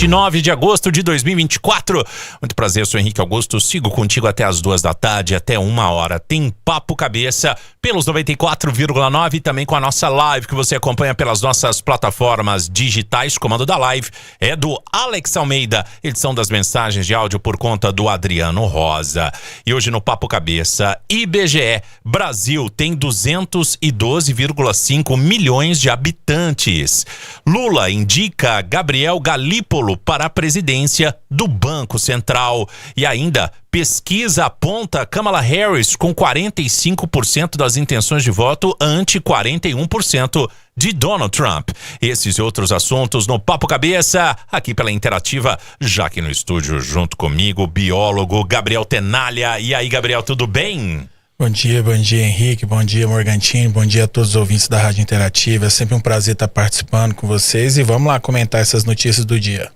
de 9 de agosto de 2024. Muito prazer, eu sou Henrique Augusto, sigo contigo até as 2 da tarde, até 1h. Tem Papo Cabeça pelos 94,9 e também com a nossa live que você acompanha pelas nossas plataformas digitais. Comando da live é do Alex Almeida, edição das mensagens de áudio por conta do Adriano Rosa. E hoje no Papo Cabeça, IBGE, Brasil tem 212,5 milhões de habitantes. Lula indica Gabriel Galípolo para a presidência do Banco Central. E ainda, pesquisa aponta Kamala Harris com 45% das intenções de voto ante 41% de Donald Trump. Esses e outros assuntos no Papo Cabeça, aqui pela Interativa, já aqui no estúdio junto comigo, o biólogo Gabriel Tenalha. E aí, Gabriel, tudo bem? Bom dia Henrique, bom dia Morgantini, bom dia a todos os ouvintes da Rádio Interativa. É sempre um prazer estar participando com vocês e vamos lá comentar essas notícias do dia.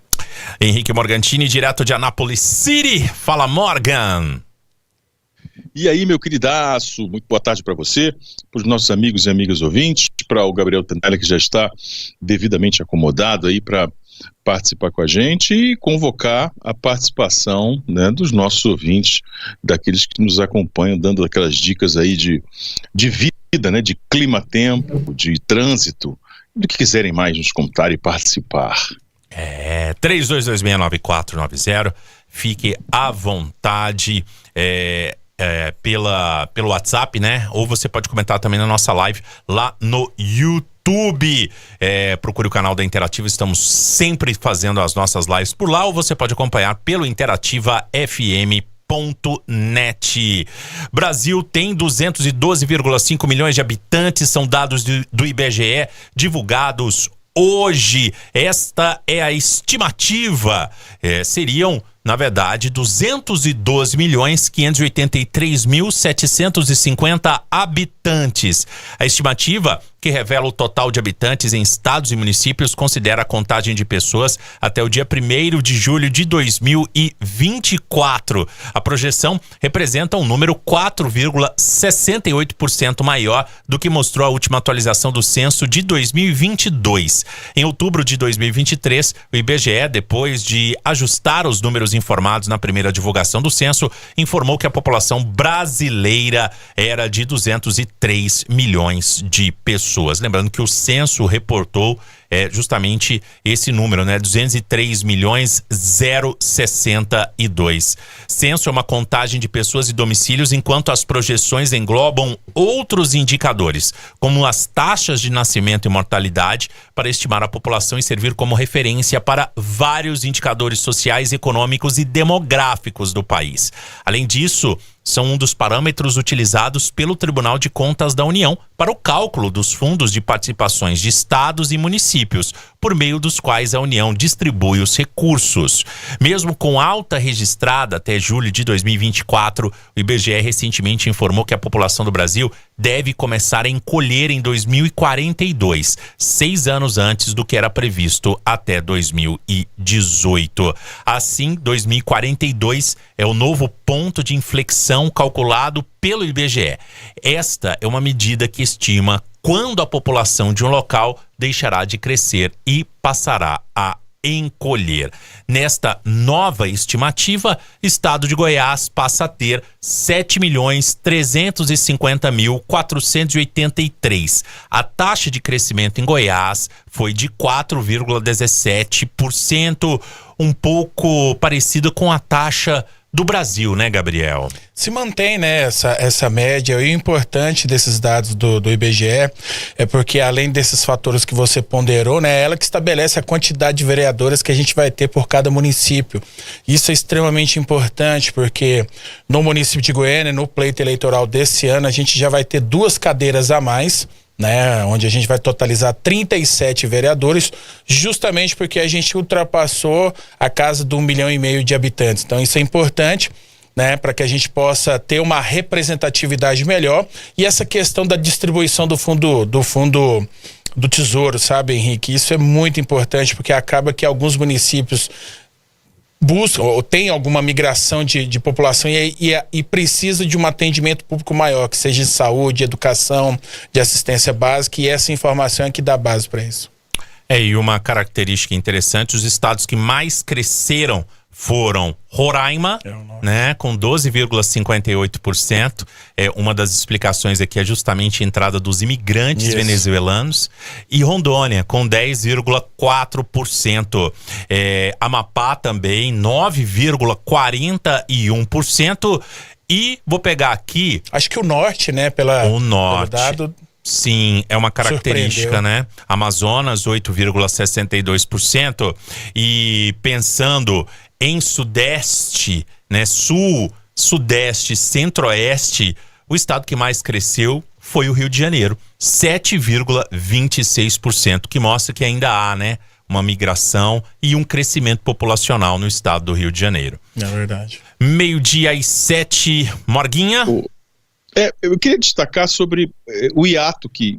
Henrique Morgantini, direto de Anápolis City. Fala, Morgan! E aí, meu queridaço, muito boa tarde para você, para os nossos amigos e amigas ouvintes, para o Gabriel Tenalha, que já está devidamente acomodado aí para participar com a gente e convocar a participação, né, dos nossos ouvintes, daqueles que nos acompanham, dando aquelas dicas aí de vida, né, de clima-tempo, de trânsito, do que quiserem mais nos contar e participar. 32269490, fique à vontade pelo WhatsApp, né? Ou você pode comentar também na nossa live lá no YouTube. Procure o canal da Interativa, estamos sempre fazendo as nossas lives por lá, ou você pode acompanhar pelo interativafm.net. Brasil tem 212,5 milhões de habitantes, são dados do IBGE divulgados hoje. Esta é a estimativa. Seriam, na verdade, 202.583.750 habitantes. A estimativa, que revela o total de habitantes em estados e municípios, considera a contagem de pessoas até o dia 1º de julho de 2024. A projeção representa um número 4,68% maior do que mostrou a última atualização do censo de 2022. Em outubro de 2023, o IBGE, depois de ajustar os números informados na primeira divulgação do censo, informou que a população brasileira era de 203 milhões de pessoas. Lembrando que o censo reportou justamente esse número, né? 203.062. Censo é uma contagem de pessoas e domicílios, enquanto as projeções englobam outros indicadores, como as taxas de nascimento e mortalidade, para estimar a população e servir como referência para vários indicadores sociais, econômicos e demográficos do país. Além disso, são um dos parâmetros utilizados pelo Tribunal de Contas da União para o cálculo dos fundos de participações de estados e municípios, por meio dos quais a União distribui os recursos. Mesmo com alta registrada até julho de 2024, o IBGE recentemente informou que a população do Brasil deve começar a encolher em 2042, 6 anos antes do que era previsto até 2018. Assim, 2042 é o novo ponto de inflexão calculado pelo IBGE. Esta é uma medida que estima quando a população de um local deixará de crescer e passará a encolher. Nesta nova estimativa, o estado de Goiás passa a ter 7.350.483. A taxa de crescimento em Goiás foi de 4,17%, um pouco parecida com a taxa do Brasil, né, Gabriel? Se mantém, né, essa média. E o importante desses dados do IBGE é porque, além desses fatores que você ponderou, né, ela que estabelece a quantidade de vereadores que a gente vai ter por cada município. Isso é extremamente importante, porque no município de Goiânia, no pleito eleitoral desse ano, a gente já vai ter 2 cadeiras a mais, né, onde a gente vai totalizar 37 vereadores, justamente porque a gente ultrapassou a casa do 1,5 milhão de habitantes. Então isso é importante, né, para que a gente possa ter uma representatividade melhor. E essa questão da distribuição do fundo do Tesouro, sabe, Henrique? Isso é muito importante, porque acaba que alguns municípios busca ou tem alguma migração de população e precisa de um atendimento público maior, que seja de saúde, educação, de assistência básica, e essa informação é que dá base para isso. E uma característica interessante, os estados que mais cresceram foram Roraima, né, com 12,58%. Uma das explicações aqui é justamente a entrada dos imigrantes venezuelanos. E Rondônia, com 10,4%. Amapá também, 9,41%. E vou pegar aqui... Acho que o norte, né, o norte. pelo dado... Sim, é uma característica, né? Amazonas, 8,62%. E pensando em Sudeste, né? Sul, Sudeste, Centro-Oeste, o estado que mais cresceu foi o Rio de Janeiro, 7,26%, que mostra que ainda há, né, uma migração e um crescimento populacional no estado do Rio de Janeiro. É verdade. 12:07, Morguinha. Eu queria destacar sobre o hiato que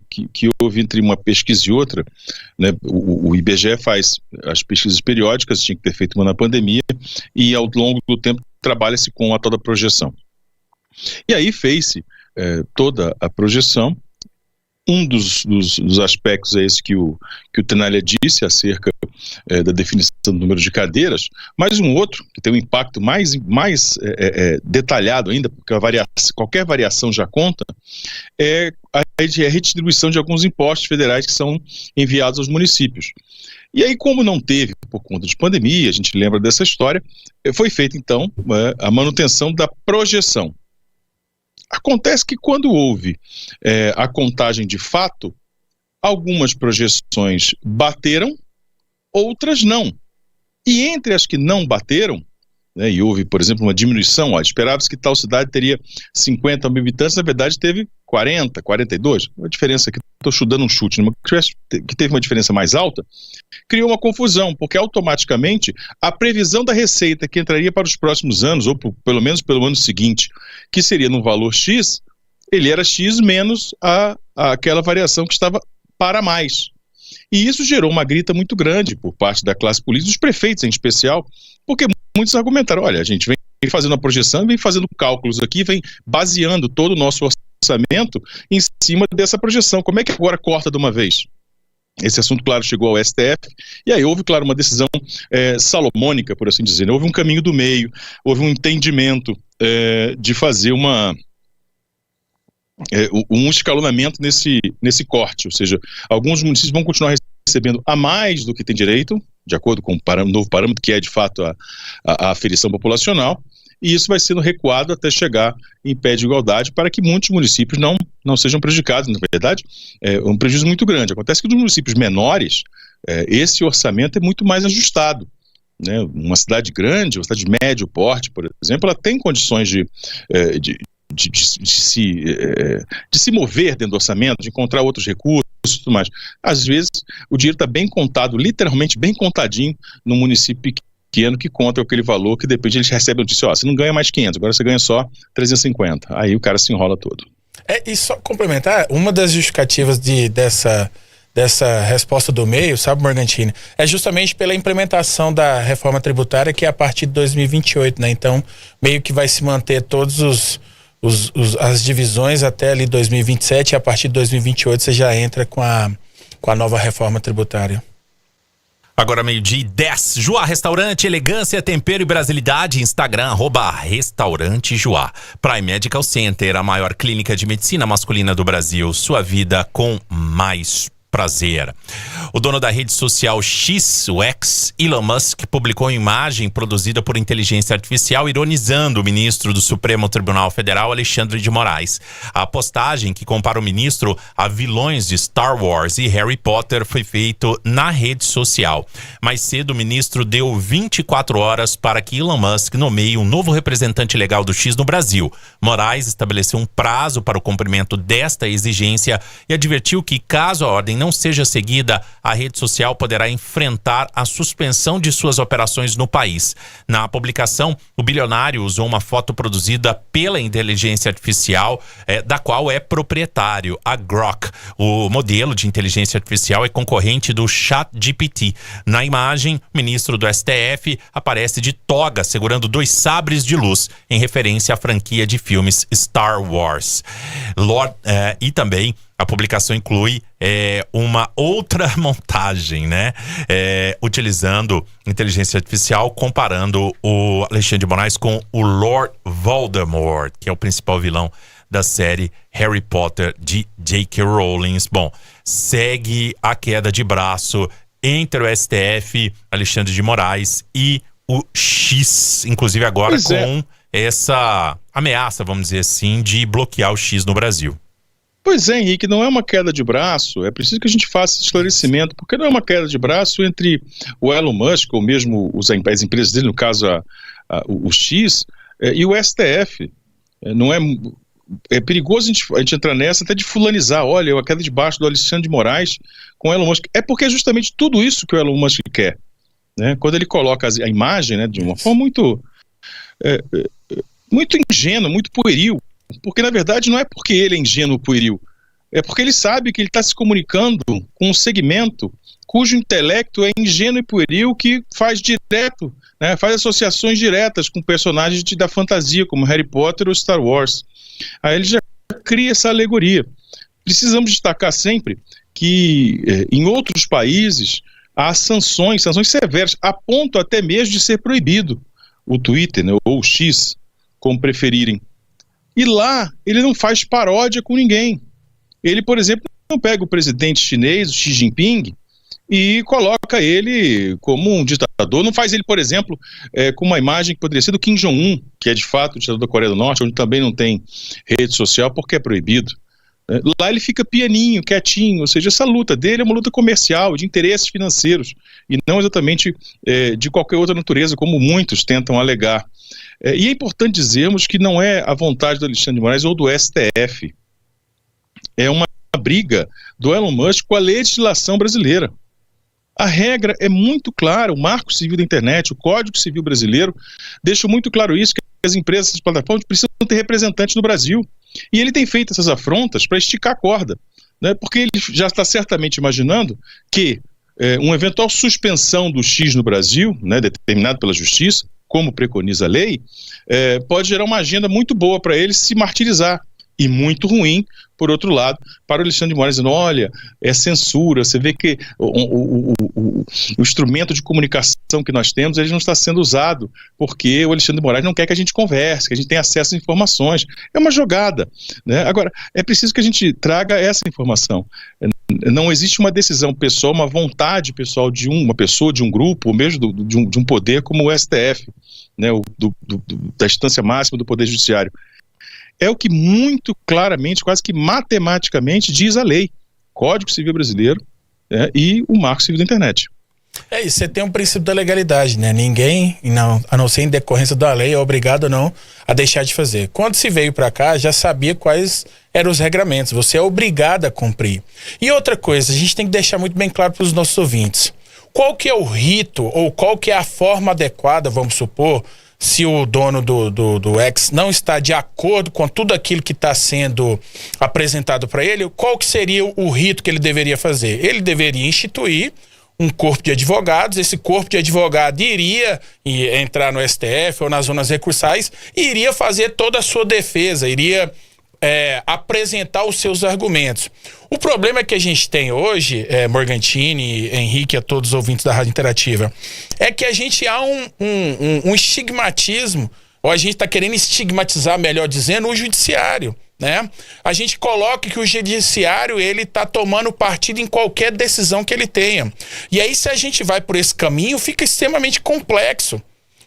houve entre uma pesquisa e outra, né? O IBGE faz as pesquisas periódicas, tinha que ter feito uma na pandemia, e ao longo do tempo trabalha-se com a tal da projeção. E aí fez-se toda a projeção. Um dos aspectos é esse que o Tenalha disse acerca da definição do número de cadeiras, mas um outro que tem um impacto mais detalhado ainda, porque qualquer variação já conta, é a redistribuição de alguns impostos federais que são enviados aos municípios. E aí, como não teve por conta de pandemia, a gente lembra dessa história, foi feita então a manutenção da projeção. Acontece que quando houve a contagem de fato, algumas projeções bateram, outras não. E entre as que não bateram, né, e houve, por exemplo, uma diminuição, esperava-se que tal cidade teria 50 mil habitantes, na verdade teve 40, 42, uma diferença que estou chutando um chute, que teve uma diferença mais alta, criou uma confusão, porque automaticamente a previsão da receita que entraria para os próximos anos, ou pelo menos pelo ano seguinte, que seria num valor X, ele era X menos aquela variação que estava para mais. E isso gerou uma grita muito grande por parte da classe política, dos prefeitos em especial, porque muitos argumentaram, olha, a gente vem fazendo a projeção, vem fazendo cálculos aqui, vem baseando todo o nosso orçamento em cima dessa projeção. Como é que agora corta de uma vez? Esse assunto, claro, chegou ao STF, e aí houve, claro, uma decisão salomônica, por assim dizer, né? Houve um caminho do meio, houve um entendimento de fazer um escalonamento nesse corte, ou seja, alguns municípios vão continuar recebendo a mais do que tem direito, de acordo com o novo parâmetro, que é de fato a aferição populacional, e isso vai sendo recuado até chegar em pé de igualdade para que muitos municípios não sejam prejudicados. Na verdade, é um prejuízo muito grande. Acontece que nos municípios menores, esse orçamento é muito mais ajustado, né? Uma cidade grande, uma cidade de médio porte, por exemplo, ela tem condições de se mover dentro do orçamento, de encontrar outros recursos e tudo mais. Às vezes, o dinheiro está bem contado, literalmente bem contadinho, no município pequeno que conta aquele valor que depende, eles recebem a notícia, você não ganha mais 500, agora você ganha só 350. Aí o cara se enrola todo. E só complementar, uma das justificativas dessa resposta do meio, sabe, Morgantini, é justamente pela implementação da reforma tributária, que é a partir de 2028, né? Então, meio que vai se manter todos as divisões até ali 2027, e a partir de 2028 você já entra com a nova reforma tributária. Agora 12:10, Joá Restaurante, elegância, tempero e brasilidade, Instagram, @Restaurante Joá. Prime Medical Center, a maior clínica de medicina masculina do Brasil, sua vida com mais prazer. O dono da rede social X, o X, Elon Musk, publicou uma imagem produzida por inteligência artificial ironizando o ministro do Supremo Tribunal Federal, Alexandre de Moraes. A postagem, que compara o ministro a vilões de Star Wars e Harry Potter, foi feito na rede social. Mais cedo, o ministro deu 24 horas para que Elon Musk nomeie um novo representante legal do X no Brasil. Moraes estabeleceu um prazo para o cumprimento desta exigência e advertiu que, caso a ordem não seja seguida, a rede social poderá enfrentar a suspensão de suas operações no país. Na publicação, o bilionário usou uma foto produzida pela inteligência artificial, da qual é proprietário, a Grok. O modelo de inteligência artificial é concorrente do ChatGPT. Na imagem, o ministro do STF aparece de toga, segurando 2 sabres de luz, em referência à franquia de filmes Star Wars. E também A publicação inclui uma outra montagem, né? Utilizando inteligência artificial, comparando o Alexandre de Moraes com o Lord Voldemort, que é o principal vilão da série Harry Potter de J.K. Rowling. Bom, segue a queda de braço entre o STF, Alexandre de Moraes e o X, inclusive agora com essa ameaça, vamos dizer assim, de bloquear o X no Brasil. Pois é, Henrique, não é uma queda de braço, é preciso que a gente faça esse esclarecimento, porque não é uma queda de braço entre o Elon Musk, ou mesmo as empresas dele, no caso o X, e o STF. Não é perigoso a gente entrar nessa até de fulanizar, olha, a queda de braço do Alexandre de Moraes com o Elon Musk. É porque é justamente tudo isso que o Elon Musk quer, né? Quando ele coloca a imagem, né, de uma forma muito ingênua, muito pueril, porque na verdade não é porque ele é ingênuo pueril, é porque ele sabe que ele está se comunicando com um segmento cujo intelecto é ingênuo e pueril, que faz direto, né, faz associações diretas com personagens da fantasia, como Harry Potter ou Star Wars. Aí ele já cria essa alegoria. Precisamos destacar sempre que em outros países há sanções severas, a ponto até mesmo de ser proibido o Twitter, né, ou o X, como preferirem. E lá ele não faz paródia com ninguém. Ele, por exemplo, não pega o presidente chinês, o Xi Jinping, e coloca ele como um ditador. Não faz ele, por exemplo, com uma imagem que poderia ser do Kim Jong-un, que é de fato o ditador da Coreia do Norte, onde também não tem rede social porque é proibido. Lá ele fica pianinho, quietinho, ou seja, essa luta dele é uma luta comercial, de interesses financeiros, e não exatamente de qualquer outra natureza, como muitos tentam alegar. E é importante dizermos que não é a vontade do Alexandre de Moraes ou do STF. É uma briga do Elon Musk com a legislação brasileira. A regra é muito clara, o Marco Civil da Internet, o Código Civil Brasileiro, deixa muito claro isso, que as empresas de plataformas precisam ter representantes no Brasil. E ele tem feito essas afrontas para esticar a corda, né? Porque ele já está certamente imaginando que uma eventual suspensão do X no Brasil, né, determinado pela Justiça, como preconiza a lei, pode gerar uma agenda muito boa para ele se martirizar, e muito ruim, por outro lado, para o Alexandre de Moraes, dizendo, olha, é censura, você vê que o instrumento de comunicação que nós temos, ele não está sendo usado, porque o Alexandre de Moraes não quer que a gente converse, que a gente tenha acesso às informações. É uma jogada, né? Agora, é preciso que a gente traga essa informação. Não existe uma decisão pessoal, uma vontade pessoal de uma pessoa, de um grupo, ou mesmo de um poder como o STF, né, da instância máxima do Poder Judiciário. É o que muito claramente, quase que matematicamente, diz a lei, Código Civil Brasileiro, e o Marco Civil da Internet. E você tem um princípio da legalidade, né? Ninguém, a não ser em decorrência da lei, é obrigado ou não a deixar de fazer. Quando se veio para cá, já sabia quais eram os regramentos. Você é obrigado a cumprir. E outra coisa, a gente tem que deixar muito bem claro para os nossos ouvintes. Qual que é o rito, ou qual que é a forma adequada, vamos supor, se o dono do X não está de acordo com tudo aquilo que está sendo apresentado para ele, qual que seria o rito que ele deveria fazer? Ele deveria instituir um corpo de advogados, esse corpo de advogados iria entrar no STF ou nas zonas recursais e iria fazer toda a sua defesa, iria apresentar os seus argumentos. O problema que a gente tem hoje, Morgantini, Henrique, a todos os ouvintes da Rádio Interativa, é que a gente há um estigmatismo, ou a gente está querendo estigmatizar, melhor dizendo, o judiciário, né? A gente coloca que o judiciário, ele está tomando partido em qualquer decisão que ele tenha. E aí, se a gente vai por esse caminho, fica extremamente complexo.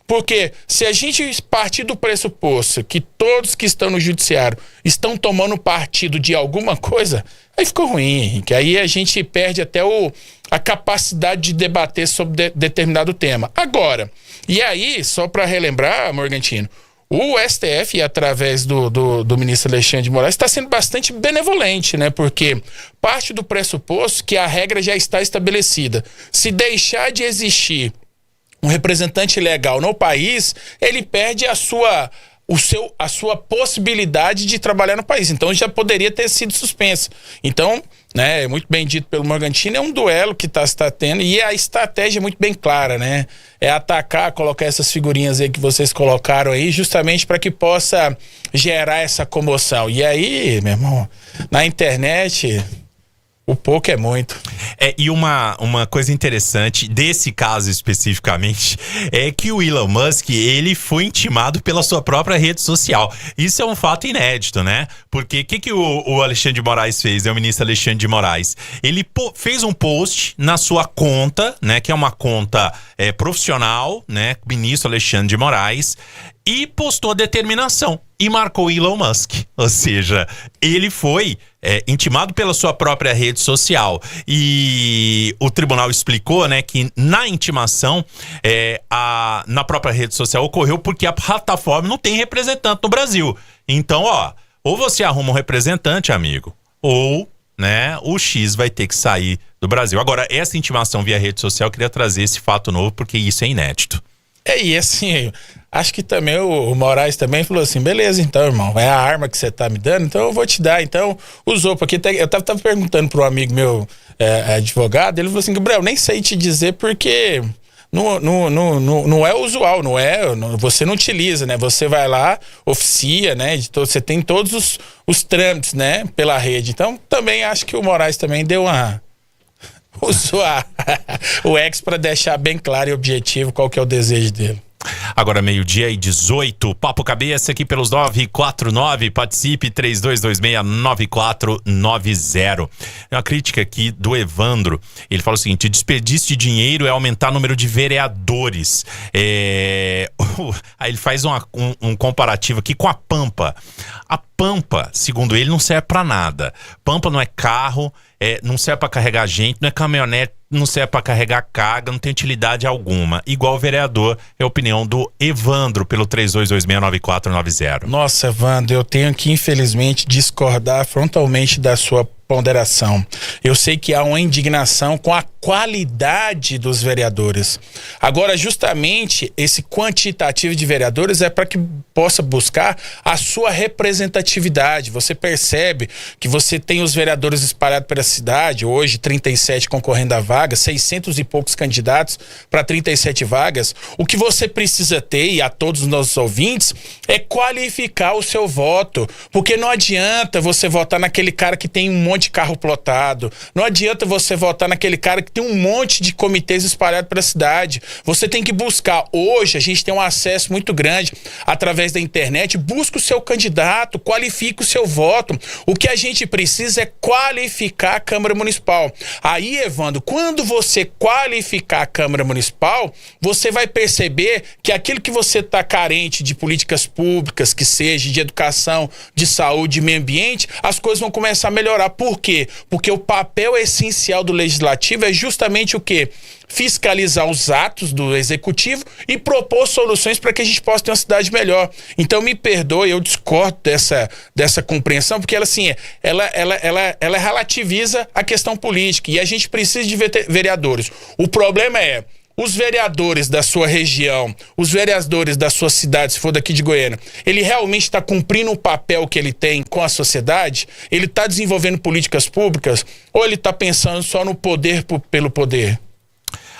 Porque se a gente partir do pressuposto que todos que estão no judiciário estão tomando partido de alguma coisa, aí ficou ruim, Henrique. Aí a gente perde até a capacidade de debater sobre determinado tema. Agora, e aí, só para relembrar, Morgantino, o STF, através do ministro Alexandre de Moraes, está sendo bastante benevolente, né? Porque parte do pressuposto que a regra já está estabelecida. Se deixar de existir um representante legal no país, ele perde a sua possibilidade de trabalhar no país. Então já poderia ter sido suspenso. Então né? Muito bem dito pelo Morgantini, é um duelo que está tendo, e a estratégia é muito bem clara, né? É atacar, colocar essas figurinhas aí que vocês colocaram aí, justamente para que possa gerar essa comoção. E aí, meu irmão, na internet, o pouco é muito. E uma coisa interessante desse caso especificamente é que o Elon Musk, ele foi intimado pela sua própria rede social. Isso é um fato inédito, né? Porque o que o Alexandre de Moraes fez, o ministro Alexandre de Moraes? Ele fez um post na sua conta, né? Que é uma conta profissional, né? Ministro Alexandre de Moraes, e postou a determinação e marcou Elon Musk. Ou seja, ele foi intimado pela sua própria rede social. E o tribunal explicou, né, que na intimação na própria rede social ocorreu porque a plataforma não tem representante no Brasil. Então, ou você arruma um representante, amigo, ou, né, o X vai ter que sair do Brasil. Agora, essa intimação via rede social, eu queria trazer esse fato novo porque isso é inédito. E assim, acho que também o Moraes também falou assim, beleza então, irmão, é a arma que você tá me dando, então eu vou te dar. Então usou, porque eu tava perguntando para um amigo meu advogado, ele falou assim, Gabriel, nem sei te dizer porque não é usual, você não utiliza, né? Você vai lá, oficia, né? Você tem todos os trâmites, né? Pela rede. Então também acho que o Moraes também deu usou o X para deixar bem claro e objetivo qual que é o desejo dele. Agora 12:18, Papo Cabeça aqui pelos 949, participe 3226-9490. É uma crítica aqui do Evandro, ele fala o seguinte: desperdício de dinheiro é aumentar o número de vereadores. Aí ele faz um comparativo aqui com a Pampa. A Pampa, segundo ele, não serve pra nada. Pampa não é carro, não serve pra carregar gente, não é caminhonete, não serve para carregar carga, não tem utilidade alguma. Igual o vereador, é a opinião do Evandro pelo 3226-9490. Nossa, Evandro, eu tenho que infelizmente discordar frontalmente da sua ponderação. Eu sei que há uma indignação com a qualidade dos vereadores. Agora, justamente, esse quantitativo de vereadores é para que possa buscar a sua representatividade. Você percebe que você tem os vereadores espalhados pela cidade, hoje 37 concorrendo a vaga, 600 e poucos candidatos para 37 vagas. O que você precisa ter, e a todos os nossos ouvintes, é qualificar o seu voto, porque não adianta você votar naquele cara que tem um monte de carro plotado, não adianta você votar naquele cara que tem um monte de comitês espalhados pela cidade. Você tem que buscar. Hoje a gente tem um acesso muito grande através da internet. Busca o seu candidato, qualifica o seu voto. O que a gente precisa é qualificar a Câmara Municipal. Aí, Evandro, quando você qualificar a Câmara Municipal, você vai perceber que aquilo que você está carente de políticas públicas, que seja de educação, de saúde, de meio ambiente, as coisas vão começar a melhorar. Por quê? Porque o papel essencial do legislativo é justamente o quê? Fiscalizar os atos do executivo e propor soluções para que a gente possa ter uma cidade melhor. Então me perdoe, eu discordo dessa compreensão, porque ela assim, ela relativiza a questão política e a gente precisa de vereadores. O problema é os vereadores da sua região, os vereadores da sua cidade, se for daqui de Goiânia, ele realmente está cumprindo o papel que ele tem com a sociedade? Ele está desenvolvendo políticas públicas? Ou ele está pensando só no poder pelo poder?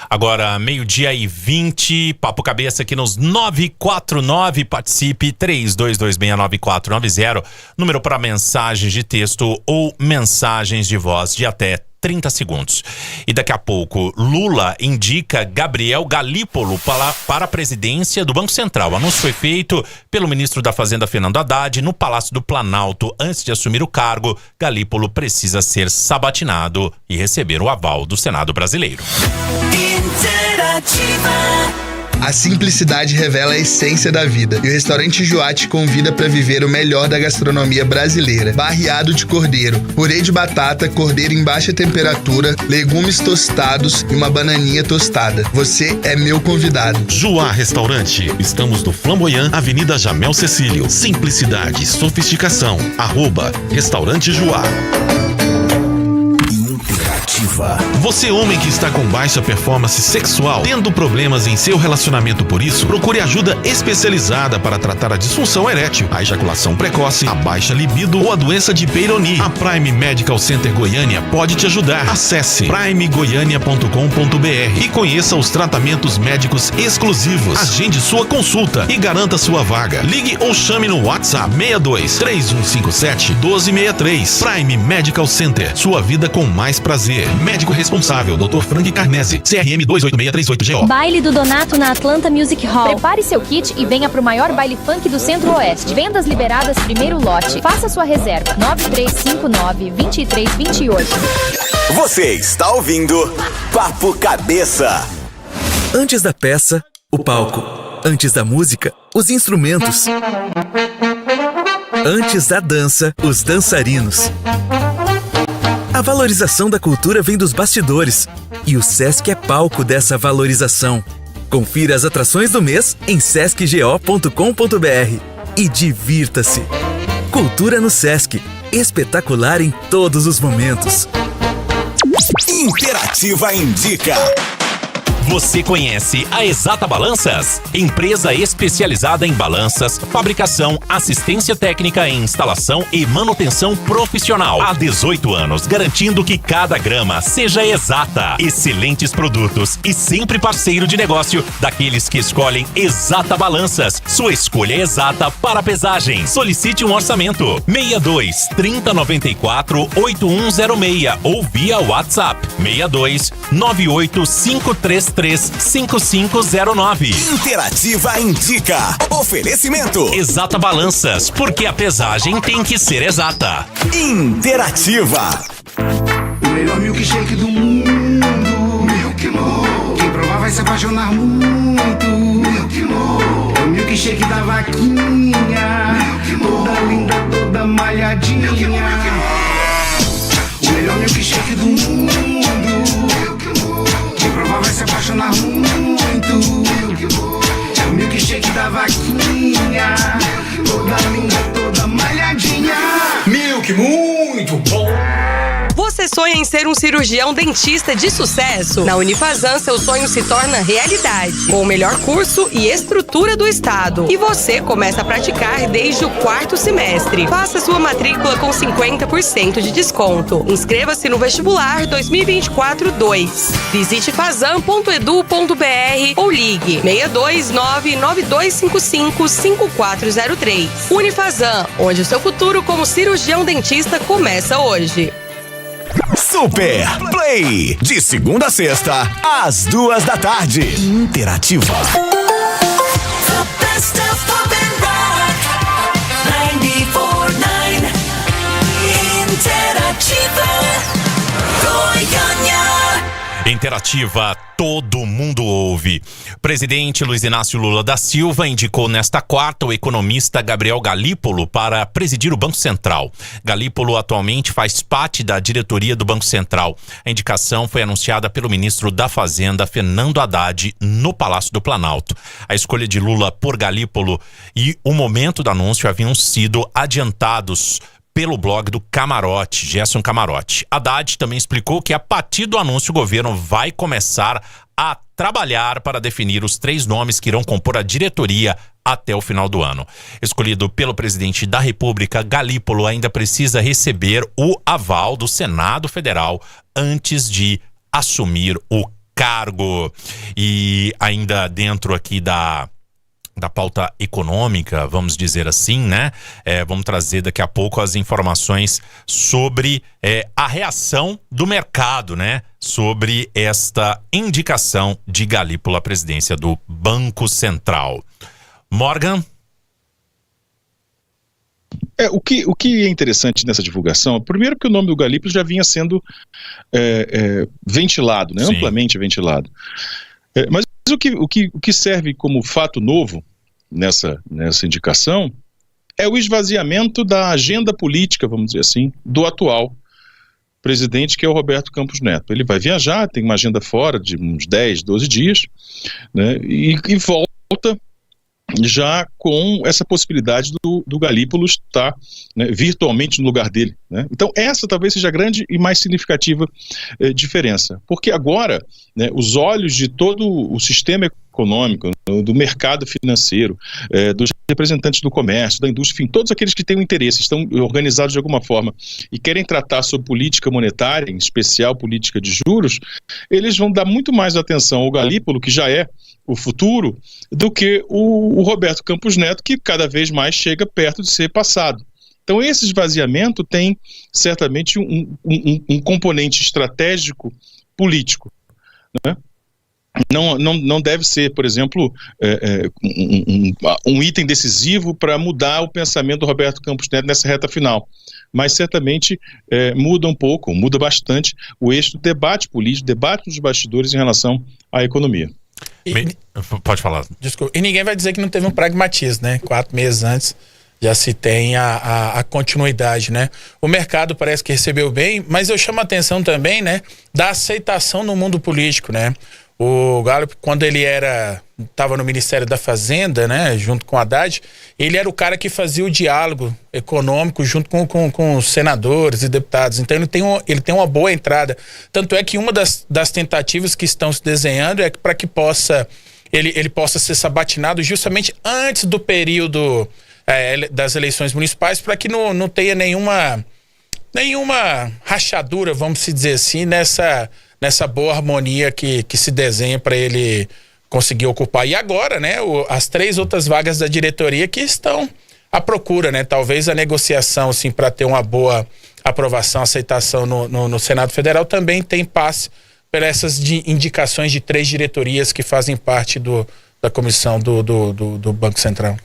Agora, 12:20, Papo Cabeça aqui nos 949, participe 3226-9490, número para mensagens de texto ou mensagens de voz de até 30 segundos. E daqui a pouco, Lula indica Gabriel Galípolo para a presidência do Banco Central. O anúncio foi feito pelo ministro da Fazenda, Fernando Haddad, no Palácio do Planalto. Antes de assumir o cargo, Galípolo precisa ser sabatinado e receber o aval do Senado brasileiro. A simplicidade revela a essência da vida e o restaurante Joá te convida para viver o melhor da gastronomia brasileira. Barreado de cordeiro, purê de batata, cordeiro em baixa temperatura, legumes tostados e uma bananinha tostada. Você é meu convidado. Joá Restaurante. Estamos no Flamboyant, Avenida Jamel Cecílio. Simplicidade e sofisticação. @Restaurante Joá. Interativa. Você, homem que está com baixa performance sexual, tendo problemas em seu relacionamento por isso, procure ajuda especializada para tratar a disfunção erétil, a ejaculação precoce, a baixa libido ou a doença de Peyronie. A Prime Medical Center Goiânia pode te ajudar. Acesse primegoiania.com.br e conheça os tratamentos médicos exclusivos. Agende sua consulta e garanta sua vaga. Ligue ou chame no WhatsApp 62 3157 1263. Prime Medical Center. Sua vida com mais prazer. Médico responsável, Dr. Frank Carnese, CRM 28638GO. Baile do Donato na Atlanta Music Hall. Prepare seu kit e venha pro maior baile funk do Centro-Oeste. Vendas liberadas, primeiro lote. Faça sua reserva. 9359-2328. Você está ouvindo Papo Cabeça. Antes da peça, o palco. Antes da música, os instrumentos. Antes da dança, os dançarinos. A valorização da cultura vem dos bastidores. E o Sesc é palco dessa valorização. Confira as atrações do mês em sescgo.com.br. E divirta-se. Cultura no Sesc. Espetacular em todos os momentos. Interativa Indica. Você conhece a Exata Balanças? Empresa especializada em balanças, fabricação, assistência técnica em instalação e manutenção profissional. Há 18 anos, garantindo que cada grama seja exata. Excelentes produtos e sempre parceiro de negócio daqueles que escolhem Exata Balanças. Sua escolha é exata para pesagem. Solicite um orçamento. 62 3094 8106 ou via WhatsApp 62 98 533 5509. Interativa Indica. Oferecimento. Exata Balanças, porque a pesagem tem que ser exata. Interativa. O melhor milkshake do mundo. Milk Mo. Quem provar vai se apaixonar muito. Milk Mo. É o milkshake da vaquinha. Milk Mo. Toda linda, toda malhadinha. Milk Mo. O melhor milkshake do mundo. Quem provar vai se apaixonar muito. É o milkshake da vaquinha. Toda linda, toda malhadinha. Milk muito bom. Você sonha em ser um cirurgião dentista de sucesso? Na Unifazam, seu sonho se torna realidade. Com o melhor curso e estrutura do estado. E você começa a praticar desde o 4º semestre. Faça sua matrícula com 50% de desconto. Inscreva-se no vestibular 2024-2. Visite fazam.edu.br ou ligue 629-9255-5403. Unifazam, onde o seu futuro como cirurgião dentista começa hoje. Super Play. De segunda a sexta, às 2 da tarde. Interativa. The best of pop and rock. 94.9. Interativa. Goiânia. Interativa, todo mundo ouve. Presidente Luiz Inácio Lula da Silva indicou nesta quarta o economista Gabriel Galípolo para presidir o Banco Central. Galípolo atualmente faz parte da diretoria do Banco Central. A indicação foi anunciada pelo ministro da Fazenda, Fernando Haddad, no Palácio do Planalto. A escolha de Lula por Galípolo e o momento do anúncio haviam sido adiantados pelo blog do Camarote, Gerson Camarote. Haddad também explicou que a partir do anúncio o governo vai começar a trabalhar para definir os 3 nomes que irão compor a diretoria até o final do ano. Escolhido pelo presidente da República, Galípolo ainda precisa receber o aval do Senado Federal antes de assumir o cargo. E ainda dentro aqui da pauta econômica, vamos dizer assim, né? Vamos trazer daqui a pouco as informações sobre a reação do mercado, né? Sobre esta indicação de Galípolo à presidência do Banco Central. Morgan? O que é interessante nessa divulgação, primeiro que o nome do Galípolo já vinha sendo ventilado, né? Amplamente ventilado. Mas o que serve como fato novo nessa indicação é o esvaziamento da agenda política, vamos dizer assim, do atual presidente, que é o Roberto Campos Neto. Ele vai viajar, tem uma agenda fora de uns 10, 12 dias, né, e volta já com essa possibilidade do Galípolo estar, né, virtualmente no lugar dele, né? Então essa talvez seja a grande e mais significativa diferença, porque agora, né, os olhos de todo o sistema econômico, do mercado financeiro, dos representantes do comércio, da indústria, enfim, todos aqueles que têm um interesse, estão organizados de alguma forma e querem tratar sobre política monetária, em especial política de juros, eles vão dar muito mais atenção ao Galípolo, que já é o futuro, do que o Roberto Campos Neto, que cada vez mais chega perto de ser passado. Então esse esvaziamento tem certamente um componente estratégico político, né? Não deve ser, por exemplo, um item decisivo para mudar o pensamento do Roberto Campos Neto nessa reta final, mas certamente muda bastante o eixo do debate político, debate dos bastidores em relação à economia. Pode falar. Desculpa. E ninguém vai dizer que não teve um pragmatismo, né? 4 meses antes já se tem a continuidade, né? O mercado parece que recebeu bem, mas eu chamo a atenção também, né, da aceitação no mundo político, né? O Gallup, quando ele estava no Ministério da Fazenda, né, junto com o Haddad, ele era o cara que fazia o diálogo econômico junto com os senadores e deputados. Então ele tem uma boa entrada. Tanto é que uma das tentativas que estão se desenhando é para que ele possa ser sabatinado justamente antes do período das eleições municipais, para que não tenha nenhuma rachadura, vamos dizer assim, nessa boa harmonia que se desenha para ele conseguir ocupar. E agora, né, as 3 outras vagas da diretoria que estão à procura, né? Talvez a negociação, assim, para ter uma boa aprovação, aceitação no Senado Federal também tem passe por essas indicações de 3 diretorias que fazem parte da comissão do Banco Central.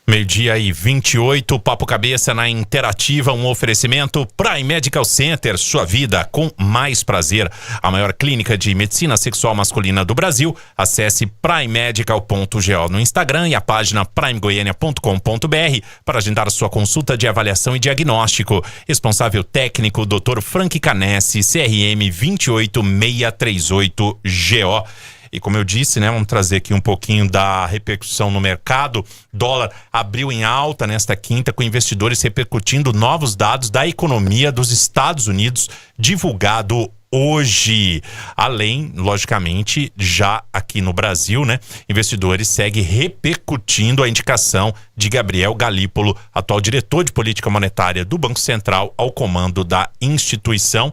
12:28, Papo Cabeça na Interativa, um oferecimento Prime Medical Center, sua vida com mais prazer. A maior clínica de medicina sexual masculina do Brasil. Acesse primemedical.go no Instagram e a página primegoiania.com.br para agendar sua consulta de avaliação e diagnóstico. Responsável técnico, Dr. Frank Canesse, CRM 28638GO. E como eu disse, né, vamos trazer aqui um pouquinho da repercussão no mercado. Dólar abriu em alta nesta quinta, com investidores repercutindo novos dados da economia dos Estados Unidos, divulgado hoje. Além, logicamente, já aqui no Brasil, né, investidores seguem repercutindo a indicação de Gabriel Galípolo, atual diretor de política monetária do Banco Central, ao comando da instituição.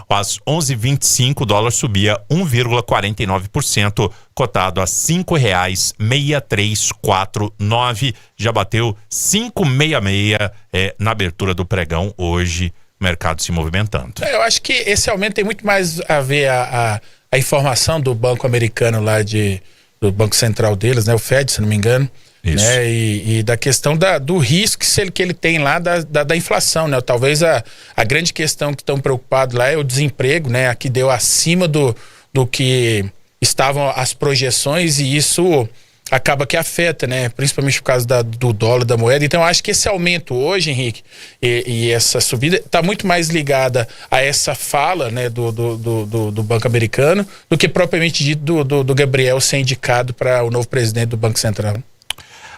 Às 11h25, o dólar subia 1,49%, cotado a R$ 5,6349. Já bateu 5,66 na abertura do pregão hoje. Mercado se movimentando. Eu acho que esse aumento tem muito mais a ver a informação do banco americano lá do Banco Central deles, né? O Fed, se não me engano. Isso. Né? E da questão do risco que ele tem lá da inflação, né? Talvez a grande questão que estão preocupados lá é o desemprego, né? Aqui deu acima do que estavam as projeções, e isso acaba que afeta, né? Principalmente por causa do dólar, da moeda. Então, eu acho que esse aumento hoje, Henrique, e essa subida está muito mais ligada a essa fala, né, do Banco Americano, do que propriamente dito do Gabriel ser indicado para o novo presidente do Banco Central.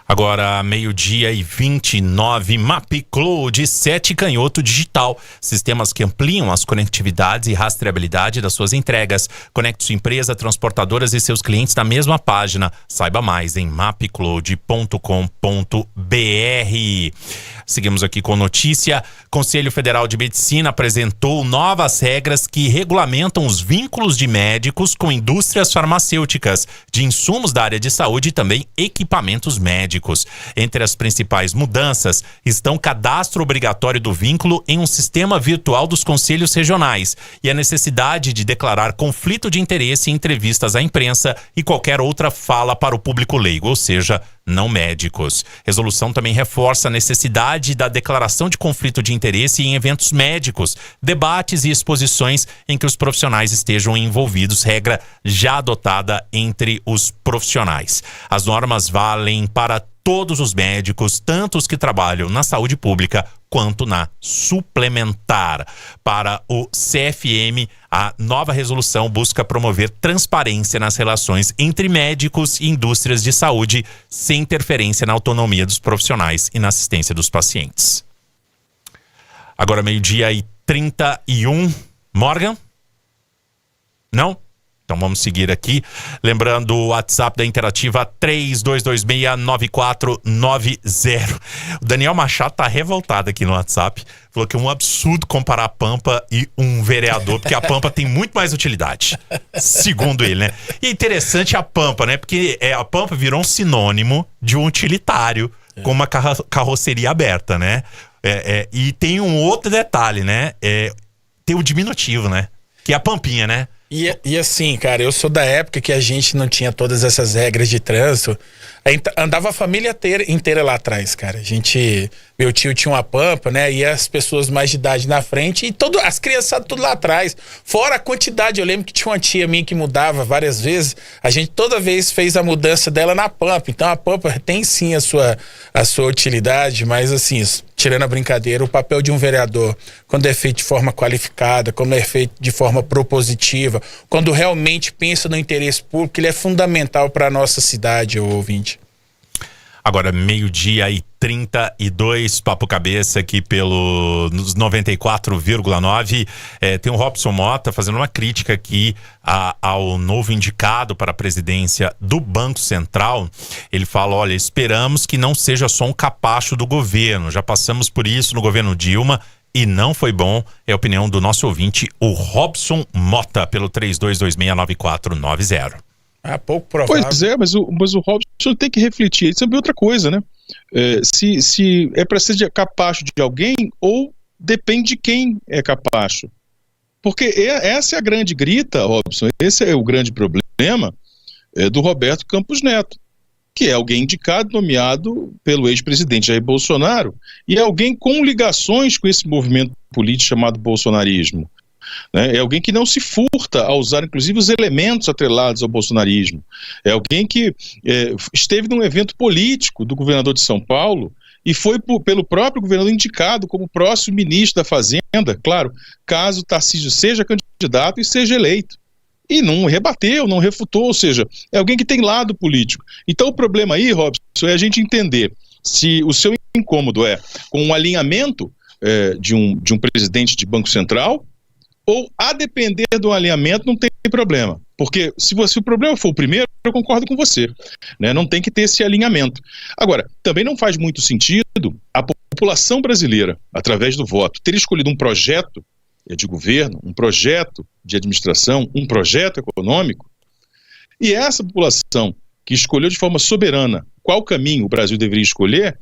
Agora, 12:29, MapCloud 7 Canhoto Digital. Sistemas que ampliam as conectividades e rastreabilidade das suas entregas. Conecte sua empresa, transportadoras e seus clientes na mesma página. Saiba mais em mapcloud.com.br. Seguimos aqui com notícia. Conselho Federal de Medicina apresentou novas regras que regulamentam os vínculos de médicos com indústrias farmacêuticas, de insumos da área de saúde e também equipamentos médicos. Entre as principais mudanças estão cadastro obrigatório do vínculo em um sistema virtual dos conselhos regionais e a necessidade de declarar conflito de interesse em entrevistas à imprensa e qualquer outra fala para o público leigo, ou seja, não médicos. Resolução também reforça a necessidade da declaração de conflito de interesse em eventos médicos, debates e exposições em que os profissionais estejam envolvidos, regra já adotada entre os profissionais. As normas valem para todos os médicos, tanto os que trabalham na saúde pública quanto na suplementar. Para o CFM, a nova resolução busca promover transparência nas relações entre médicos e indústrias de saúde, sem interferência na autonomia dos profissionais e na assistência dos pacientes. Agora 12h31. Morgan? Não? Então vamos seguir aqui. Lembrando o WhatsApp da Interativa 3226-9490. O Daniel Machado tá revoltado aqui no WhatsApp. Falou que é um absurdo comparar a Pampa e um vereador, porque a Pampa tem muito mais utilidade. Segundo ele, né? E interessante a Pampa, né? Porque a Pampa virou um sinônimo de um utilitário com uma carroceria aberta, né? E tem um outro detalhe, né? Tem o diminutivo, né? Que é a Pampinha, né? E assim, cara, eu sou da época que a gente não tinha todas essas regras de trânsito. Andava a família inteira lá atrás, cara. Meu tio tinha uma Pampa, né? E as pessoas mais de idade na frente e as criançadas tudo lá atrás. Fora a quantidade, eu lembro que tinha uma tia minha que mudava várias vezes. A gente toda vez fez a mudança dela na Pampa. Então a Pampa tem sim a sua utilidade, mas assim, tirando a brincadeira, o papel de um vereador, quando é feito de forma qualificada, quando é feito de forma propositiva, quando realmente pensa no interesse público, ele é fundamental para a nossa cidade, ô ouvinte. Agora, 12h32, Papo Cabeça aqui pelo 94,9. Tem o Robson Mota fazendo uma crítica aqui ao novo indicado para a presidência do Banco Central. Ele fala, olha, esperamos que não seja só um capacho do governo. Já passamos por isso no governo Dilma e não foi bom. É a opinião do nosso ouvinte, o Robson Mota, pelo 3226-9490. Pouco provável. Pois é, mas o Robson tem que refletir isso sobre outra coisa, né? Se é para ser capacho de alguém ou depende de quem é capacho. Porque essa é a grande grita, Robson, esse é o grande problema do Roberto Campos Neto, que é alguém indicado, nomeado pelo ex-presidente Jair Bolsonaro, e é alguém com ligações com esse movimento político chamado bolsonarismo. É alguém que não se furta a usar, inclusive, os elementos atrelados ao bolsonarismo. É alguém que esteve num evento político do governador de São Paulo e foi pelo próprio governador indicado como próximo ministro da Fazenda, claro, caso Tarcísio seja candidato e seja eleito. E não rebateu, não refutou, ou seja, é alguém que tem lado político. Então o problema aí, Robson, é a gente entender se o seu incômodo é com um alinhamento de um presidente de Banco Central, ou a depender do alinhamento não tem problema. Porque se o problema for o primeiro, eu concordo com você, né? Não tem que ter esse alinhamento. Agora, também não faz muito sentido a população brasileira, através do voto, ter escolhido um projeto de governo, um projeto de administração, um projeto econômico, e essa população que escolheu de forma soberana qual caminho o Brasil deveria escolher,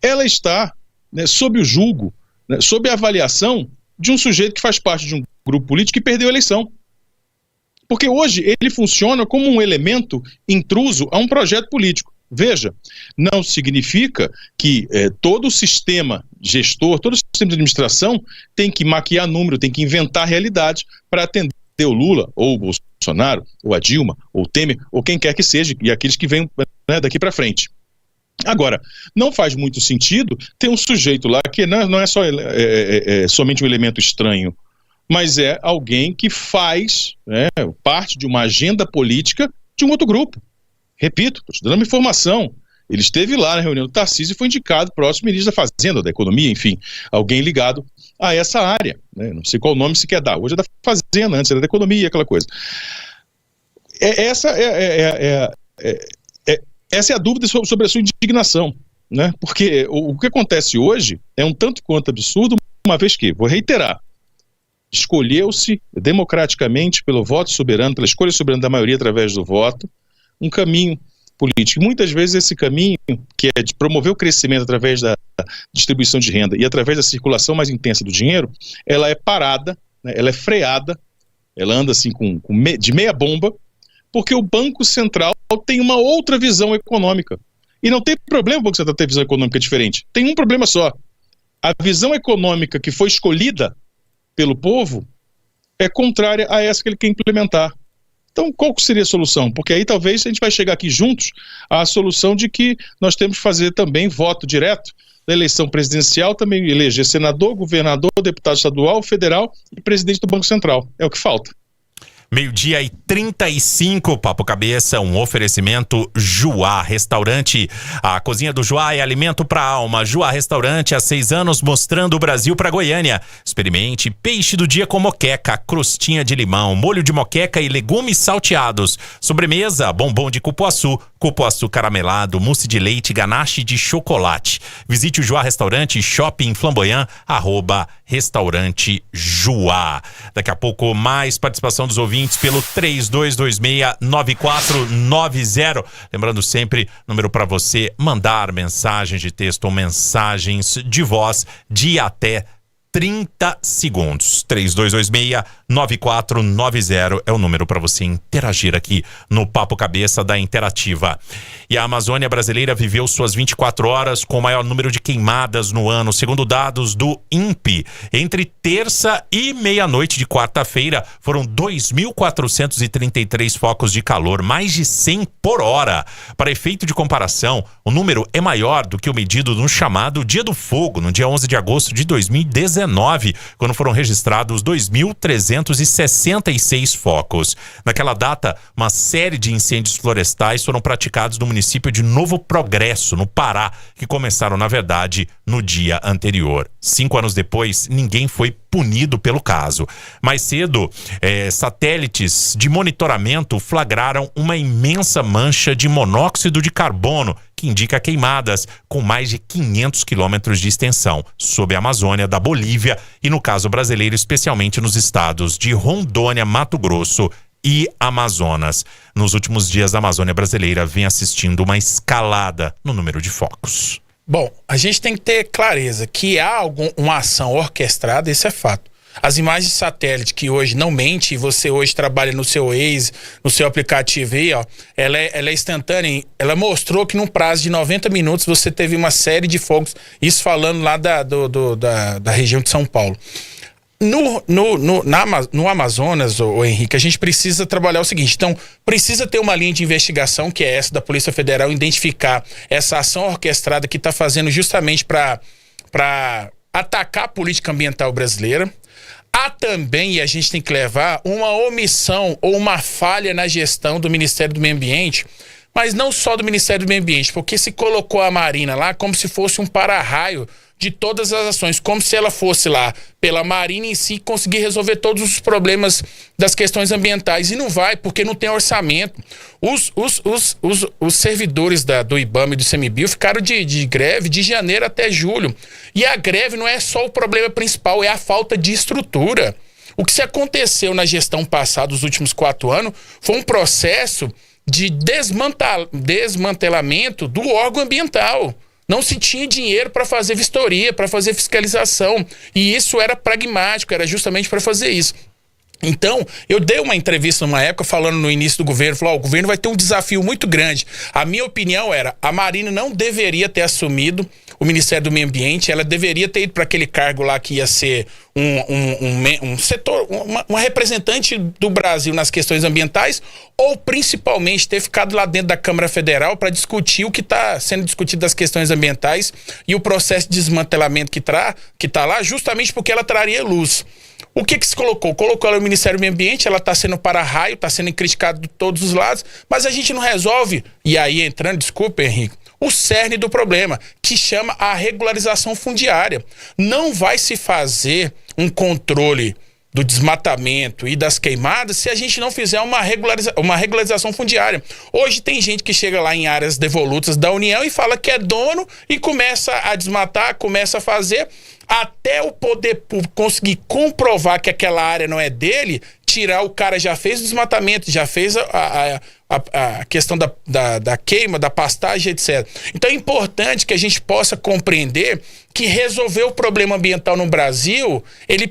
ela está, né, sob o julgo, né, sob a avaliação de um sujeito que faz parte de um grupo político que perdeu a eleição. Porque hoje ele funciona como um elemento intruso a um projeto político. Veja, não significa que todo o sistema gestor, todo o sistema de administração tem que maquiar número, tem que inventar realidade para atender o Lula, ou o Bolsonaro, ou a Dilma, ou o Temer, ou quem quer que seja, e aqueles que vêm, né, daqui para frente. Agora, não faz muito sentido ter um sujeito lá que não é só somente um elemento estranho, mas é alguém que faz, né, parte de uma agenda política de um outro grupo. Repito, estou te dando uma informação. Ele esteve lá na reunião do Tarcísio e foi indicado próximo ministro da Fazenda, da Economia, enfim, alguém ligado a essa área, né? Não sei qual nome se quer dar. Hoje é da Fazenda, antes era da Economia, aquela coisa. Essa é a dúvida sobre a sua indignação, né? Porque o que acontece hoje é um tanto quanto absurdo, uma vez que, vou reiterar, escolheu-se democraticamente pelo voto soberano, pela escolha soberana da maioria através do voto, um caminho político. E muitas vezes esse caminho, que é de promover o crescimento através da distribuição de renda e através da circulação mais intensa do dinheiro, ela é parada, né? Ela é freada, ela anda assim de meia bomba, porque o Banco Central tem uma outra visão econômica. E não tem problema o Banco Central ter visão econômica diferente. Tem um problema só. A visão econômica que foi escolhida pelo povo é contrária a essa que ele quer implementar. Então, qual seria a solução? Porque aí talvez a gente vai chegar aqui juntos à solução de que nós temos que fazer também voto direto da eleição presidencial, também eleger senador, governador, deputado estadual, federal e presidente do Banco Central. É o que falta. 12:35, Papo Cabeça, um oferecimento Joá Restaurante. A cozinha do Joá é alimento para a alma. Joá Restaurante, há 6 anos, mostrando o Brasil para Goiânia. Experimente peixe do dia com moqueca, crostinha de limão, molho de moqueca e legumes salteados. Sobremesa, bombom de cupuaçu caramelado, mousse de leite, ganache de chocolate. Visite o Joá Restaurante, Shopping Flamboyant, @restaurante Joá. Daqui a pouco, mais participação dos ouvintes pelo 3226-9490. Lembrando sempre, número para você mandar mensagens de texto ou mensagens de voz de até 30 segundos. 3226-9490 é o número para você interagir aqui no Papo Cabeça da Interativa. E a Amazônia brasileira viveu suas 24 horas com o maior número de queimadas no ano, segundo dados do INPE. Entre terça e meia-noite de quarta-feira, foram 2.433 focos de calor, mais de 100 por hora. Para efeito de comparação, o número é maior do que o medido no chamado Dia do Fogo, no dia 11 de agosto de 2019, quando foram registrados 2.366 focos. Naquela data, uma série de incêndios florestais foram praticados no município de Novo Progresso, no Pará, que começaram, na verdade, no dia anterior. 5 anos depois, ninguém foi punido pelo caso. Mais cedo, satélites de monitoramento flagraram uma imensa mancha de monóxido de carbono, que indica queimadas com mais de 500 quilômetros de extensão sob a Amazônia da Bolívia e, no caso brasileiro, especialmente nos estados de Rondônia, Mato Grosso e Amazonas. Nos últimos dias, a Amazônia brasileira vem assistindo uma escalada no número de focos. Bom, a gente tem que ter clareza que há uma ação orquestrada, isso é fato. As imagens de satélite que hoje não mente, e você hoje trabalha no seu Waze, no seu aplicativo aí, ó, ela é instantânea. Ela mostrou que num prazo de 90 minutos você teve uma série de fogos, isso falando lá da região de São Paulo. No Amazonas, o Henrique, a gente precisa trabalhar o seguinte. Então, precisa ter uma linha de investigação, que é essa da Polícia Federal, identificar essa ação orquestrada que está fazendo justamente para atacar a política ambiental brasileira. Há também, e a gente tem que levar, uma omissão ou uma falha na gestão do Ministério do Meio Ambiente, mas não só do Ministério do Meio Ambiente, porque se colocou a Marina lá como se fosse um para-raio de todas as ações, como se ela fosse lá pela Marina em si conseguir resolver todos os problemas das questões ambientais, e não vai, porque não tem orçamento. Os servidores do IBAMA e do CMBio ficaram de greve de janeiro até julho, e a greve não é só o problema principal, é a falta de estrutura. O que se aconteceu na gestão passada, os últimos 4 anos, foi um processo de desmantelamento do órgão ambiental. Não se tinha dinheiro para fazer vistoria, para fazer fiscalização. E isso era pragmático, era justamente para fazer isso. Então, eu dei uma entrevista numa época falando no início do governo, o governo vai ter um desafio muito grande. A minha opinião era, a Marina não deveria ter assumido o Ministério do Meio Ambiente, ela deveria ter ido para aquele cargo lá que ia ser um setor, uma representante do Brasil nas questões ambientais, ou principalmente ter ficado lá dentro da Câmara Federal para discutir o que está sendo discutido das questões ambientais e o processo de desmantelamento que está lá, justamente porque ela traria luz. O que se colocou? Colocou ela no Ministério do Meio Ambiente, ela está sendo para-raio, está sendo criticada de todos os lados, mas a gente não resolve, e aí entrando, desculpa, Henrique, o cerne do problema, que chama a regularização fundiária. Não vai se fazer um controle do desmatamento e das queimadas se a gente não fizer uma regularização fundiária. Hoje tem gente que chega lá em áreas devolutas da União e fala que é dono e começa a desmatar, começa a fazer, até o poder público conseguir comprovar que aquela área não é dele, tirar, o cara já fez o desmatamento, já fez a questão da queima, da pastagem, etc. Então é importante que a gente possa compreender que resolver o problema ambiental no Brasil, ele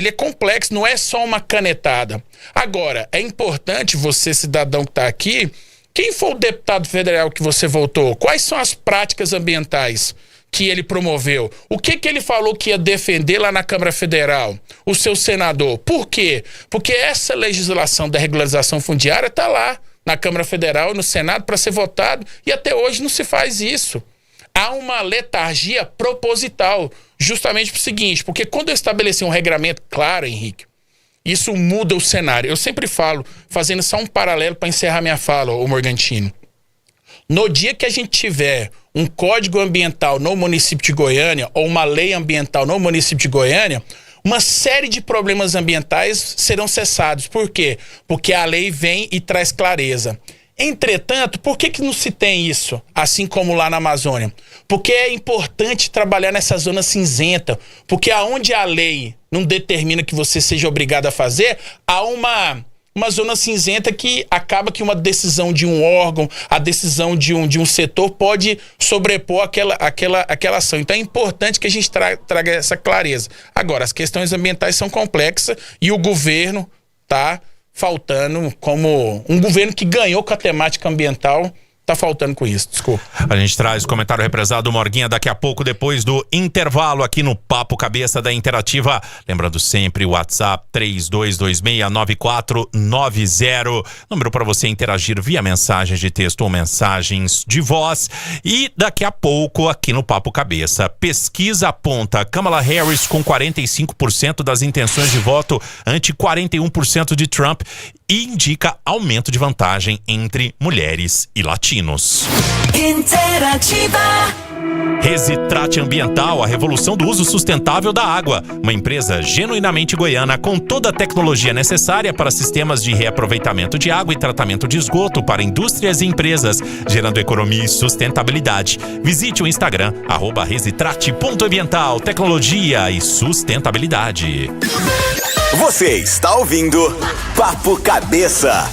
é complexo, não é só uma canetada. Agora, é importante você, cidadão que está aqui, quem foi o deputado federal que você votou? Quais são as práticas ambientais que ele promoveu? O que ele falou que ia defender lá na Câmara Federal? O seu senador. Por quê? Porque essa legislação da regularização fundiária está lá na Câmara Federal, no Senado, para ser votado, e até hoje não se faz isso. Há uma letargia proposital, justamente para o seguinte, porque quando eu estabeleci um regramento claro, Henrique, isso muda o cenário. Eu sempre falo, fazendo só um paralelo para encerrar minha fala, ô Morgantino. No dia que a gente tiver um código ambiental no município de Goiânia, ou uma lei ambiental no município de Goiânia, uma série de problemas ambientais serão cessados. Por quê? Porque a lei vem e traz clareza. Entretanto, por que não se tem isso, assim como lá na Amazônia? Porque é importante trabalhar nessa zona cinzenta, porque aonde a lei não determina que você seja obrigado a fazer, há uma zona cinzenta que acaba que uma decisão de um órgão, a decisão de um setor pode sobrepor aquela ação. Então é importante que a gente traga essa clareza. Agora, as questões ambientais são complexas e o governo está faltando, como um governo que ganhou com a temática ambiental, tá faltando com isso, desculpa. A gente traz o comentário represado do Morguinha daqui a pouco, depois do intervalo aqui no Papo Cabeça da Interativa. Lembrando sempre o WhatsApp 32269490, número para você interagir via mensagens de texto ou mensagens de voz. E daqui a pouco aqui no Papo Cabeça, pesquisa aponta Kamala Harris com 45% das intenções de voto ante 41% de Trump e indica aumento de vantagem entre mulheres e latinos. Interativa. Resitrate Ambiental, a revolução do uso sustentável da água. Uma empresa genuinamente goiana com toda a tecnologia necessária para sistemas de reaproveitamento de água e tratamento de esgoto para indústrias e empresas, gerando economia e sustentabilidade. Visite o Instagram, @resitrate.ambiental, tecnologia e sustentabilidade. Você está ouvindo Papo Cabeça.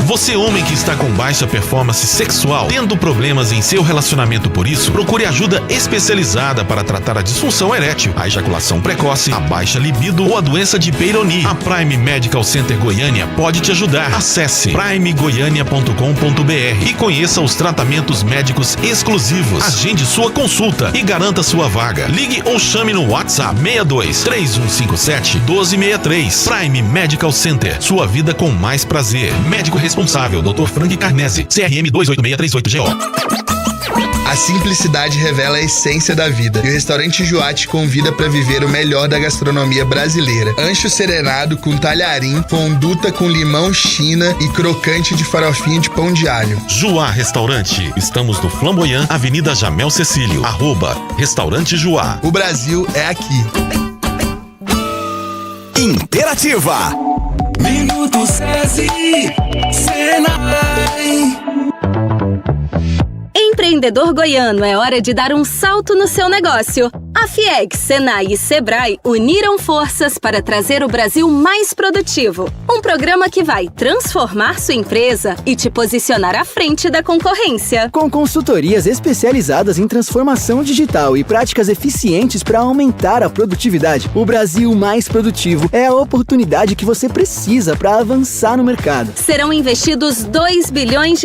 Você, homem que está com baixa performance sexual, tendo problemas em seu relacionamento por isso, procure ajuda especializada para tratar a disfunção erétil, a ejaculação precoce, a baixa libido ou a doença de Peyronie. A Prime Medical Center Goiânia pode te ajudar. Acesse primegoiania.com.br e conheça os tratamentos médicos exclusivos. Agende sua consulta e garanta sua vaga. Ligue ou chame no WhatsApp 62 3157 1263. Prime Medical Center, sua vida com mais prazer. Médico responsável, Dr. Frank Carnese, CRM 28638GO. A simplicidade revela a essência da vida. E o restaurante Joá te convida para viver o melhor da gastronomia brasileira. Ancho serenado com talharim, conduta com limão china e crocante de farofinha de pão de alho. Joá Restaurante. Estamos no Flamboyant, Avenida Jamel Cecílio. @Restaurante Joá. O Brasil é aqui. Interativa. Minuto SESI, Senai. Empreendedor goiano, é hora de dar um salto no seu negócio. A FIEG, Senai e Sebrae uniram forças para trazer o Brasil mais produtivo. Um programa que vai transformar sua empresa e te posicionar à frente da concorrência. Com consultorias especializadas em transformação digital e práticas eficientes para aumentar a produtividade, o Brasil mais produtivo é a oportunidade que você precisa para avançar no mercado. Serão investidos R$2 bilhões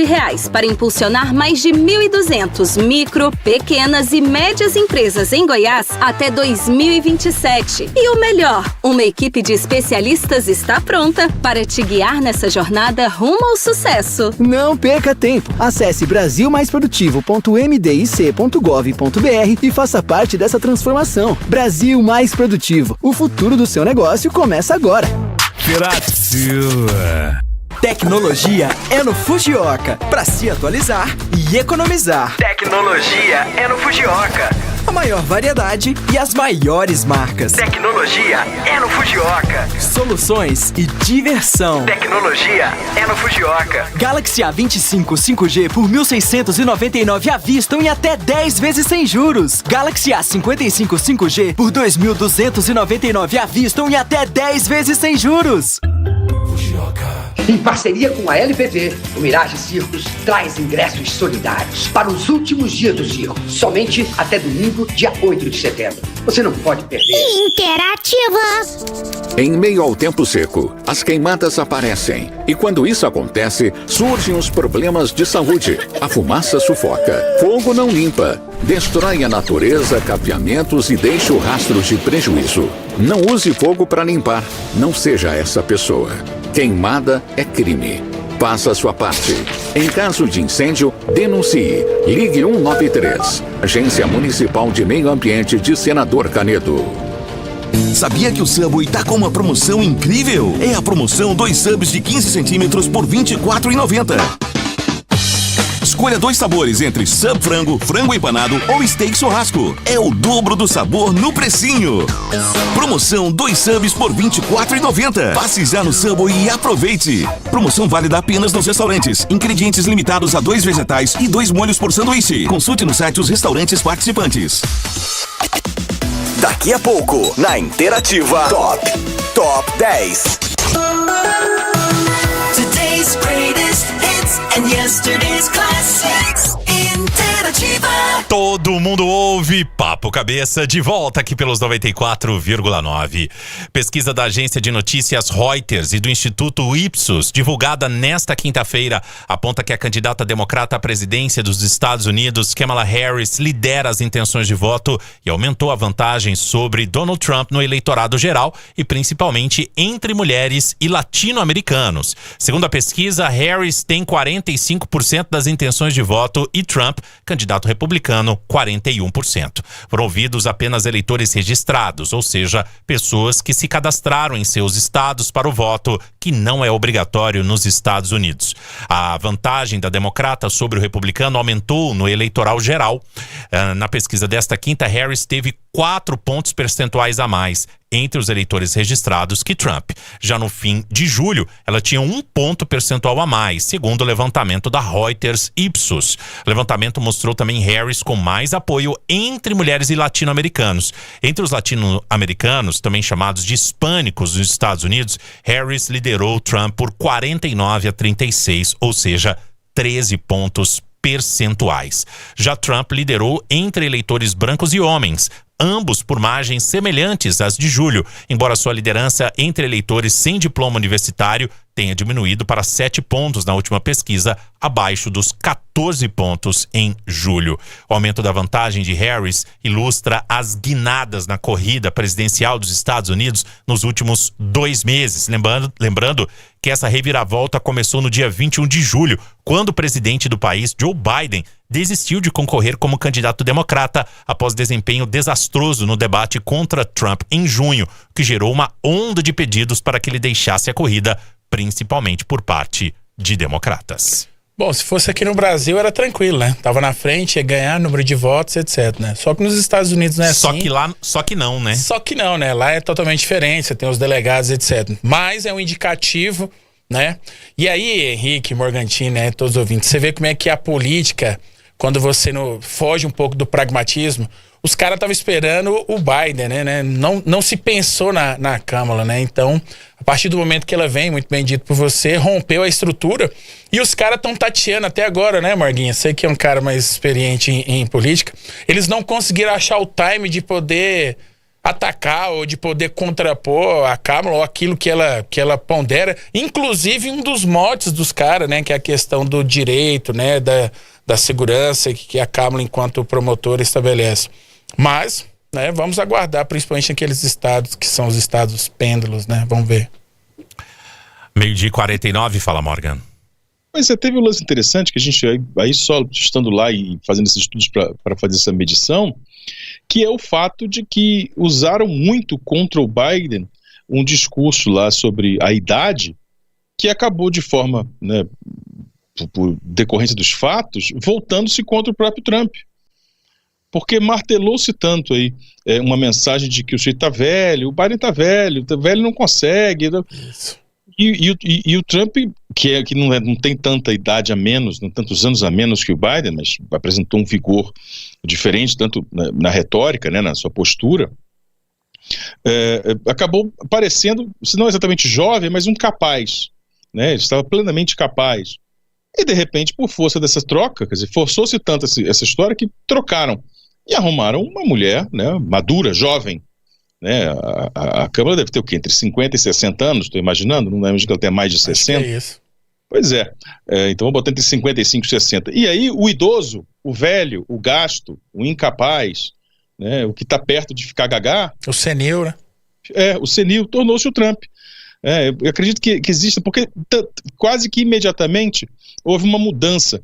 para impulsionar mais de 1.200 micro, pequenas e médias empresas em Goiás até 2027. E o melhor, uma equipe de especialistas está pronta para te guiar nessa jornada rumo ao sucesso. Não perca tempo. Acesse brasilmaisprodutivo.mdic.gov.br e faça parte dessa transformação. Brasil Mais Produtivo. O futuro do seu negócio começa agora. Interativa. Tecnologia é no Fujioka. Para se atualizar e economizar. Tecnologia é no Fujioka. A maior variedade e as maiores marcas. Tecnologia é no Fujioka. Soluções e diversão. Tecnologia é no Fujioka. Galaxy A25 5G por 1.699 à vista em até 10 vezes sem juros. Galaxy A55 5G por 2.299 à vista em até 10 vezes sem juros. Fujioka. Em parceria com a LPP, o Mirage Circos traz ingressos solidários para os últimos dias do circo, somente até domingo, dia 8 de setembro. Você não pode perder. Interativa. Em meio ao tempo seco, as queimadas aparecem. E quando isso acontece, surgem os problemas de saúde. A fumaça sufoca, fogo não limpa, destrói a natureza, capeamentos e deixa o rastro de prejuízo. Não use fogo para limpar. Não seja essa pessoa. Queimada é crime. Faça a sua parte. Em caso de incêndio, denuncie. Ligue 193. Agência Municipal de Meio Ambiente de Senador Canedo. Sabia que o Subway tá com uma promoção incrível? É a promoção 2 subs de 15 centímetros por R$ 24,90. Escolha 2 sabores entre sub frango, frango empanado ou steak churrasco. É o dobro do sabor no precinho. Promoção 2 subs por R$ 24,90. Passe já no Subway e aproveite. Promoção válida apenas nos restaurantes. Ingredientes limitados a 2 vegetais e 2 molhos por sanduíche. Consulte no site os restaurantes participantes. Daqui a pouco, na Interativa, Top 10. Today's greatest hits and yesterday's classics. Interativa. Todo mundo ouve Papo Cabeça, de volta aqui pelos 94,9. Pesquisa da agência de notícias Reuters e do Instituto Ipsos, divulgada nesta quinta-feira, aponta que a candidata democrata à presidência dos Estados Unidos, Kamala Harris, lidera as intenções de voto e aumentou a vantagem sobre Donald Trump no eleitorado geral e principalmente entre mulheres e latino-americanos. Segundo a pesquisa, Harris tem 45% das intenções de voto e Trump, candidato republicano, 41%. Foram ouvidos apenas eleitores registrados, ou seja, pessoas que se cadastraram em seus estados para o voto, que não é obrigatório nos Estados Unidos. A vantagem da democrata sobre o republicano aumentou no eleitoral geral. Na pesquisa desta quinta, Harris teve 4 pontos percentuais a mais entre os eleitores registrados que Trump. Já no fim de julho, ela tinha 1 ponto percentual a mais, segundo o levantamento da Reuters Ipsos. O levantamento mostrou também Harris com mais apoio entre mulheres e latino-americanos. Entre os latino-americanos, também chamados de hispânicos nos Estados Unidos, Harris liderou Trump por 49-36, ou seja, 13 pontos percentuais. Já Trump liderou entre eleitores brancos e homens, ambos por margens semelhantes às de julho, embora sua liderança entre eleitores sem diploma universitário tenha diminuído para 7 pontos na última pesquisa, abaixo dos 14 pontos em julho. O aumento da vantagem de Harris ilustra as guinadas na corrida presidencial dos Estados Unidos nos últimos 2 meses. Lembrando que essa reviravolta começou no dia 21 de julho, quando o presidente do país, Joe Biden, desistiu de concorrer como candidato democrata após desempenho desastroso no debate contra Trump em junho, que gerou uma onda de pedidos para que ele deixasse a corrida, principalmente por parte de democratas. Bom, se fosse aqui no Brasil era tranquilo, né? Tava na frente, ia ganhar número de votos, etc, né? Só que nos Estados Unidos não é só assim. Só que não, né? Só que não, né? Lá é totalmente diferente, você tem os delegados, etc. Mas é um indicativo, né? E aí, Henrique, Morgantini, né? Todos os ouvintes, você vê como é que a política, quando você foge um pouco do pragmatismo, os caras estavam esperando o Biden, né? Não se pensou na Kamala, né? Então, a partir do momento que ela vem, muito bem dito por você, rompeu a estrutura e os caras estão tateando até agora, né, Morguinha? Sei que é um cara mais experiente em política. Eles não conseguiram achar o time de poder atacar ou de poder contrapor a Kamala ou aquilo que ela pondera. Inclusive, um dos motes dos caras, né? Que é a questão do direito, né? Da segurança que a Kamala, enquanto promotora, estabelece. Mas, né, vamos aguardar, principalmente naqueles estados que são os estados pêndulos, né? Vamos ver. 12h49, fala, Morgan. Mas teve um lance interessante que a gente, aí só estando lá e fazendo esses estudos para fazer essa medição, que é o fato de que usaram muito contra o Biden um discurso lá sobre a idade que acabou de forma, né, por decorrência dos fatos, voltando-se contra o próprio Trump. Porque martelou-se tanto aí uma mensagem de que o sujeito tá velho, o Biden tá velho não consegue. Isso. E o Trump, que não tem tanta idade a menos, não tantos anos a menos que o Biden, mas apresentou um vigor diferente, tanto na retórica, né, na sua postura, acabou parecendo, se não exatamente jovem, mas um capaz. né? Ele estava plenamente capaz. E de repente, por força dessa troca, quer dizer, forçou-se tanto essa história que trocaram e arrumaram uma mulher, né, madura, jovem, né? A Câmara deve ter o quê? Entre 50 e 60 anos, estou imaginando, não lembro que ela tenha mais de 60. Acho que é isso. Pois é, então vamos botar entre 55 e 60. E aí o idoso, o velho, o gasto, o incapaz, né, o que está perto de ficar gagá... O senil, né? O senil tornou-se o Trump. Eu acredito que exista, porque quase que imediatamente houve uma mudança,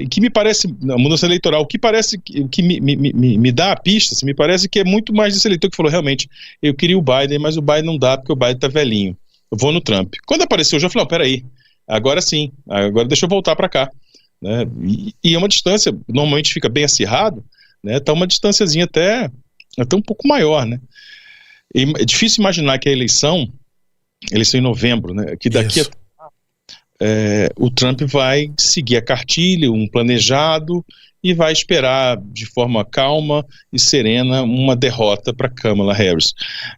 que me parece, uma mudança eleitoral, que parece que me dá a pista, me parece que é muito mais desse eleitor que falou, realmente, eu queria o Biden, mas o Biden não dá, porque o Biden tá velhinho, eu vou no Trump. Quando apareceu, eu já falei, peraí, agora sim, agora deixa eu voltar para cá, né? E é uma distância, normalmente fica bem acirrado, né? Tá uma distânciazinha até um pouco maior, né? E é difícil imaginar que a eleição em novembro, né, que daqui o Trump vai seguir a cartilha, um planejado, e vai esperar de forma calma e serena uma derrota para Kamala Harris.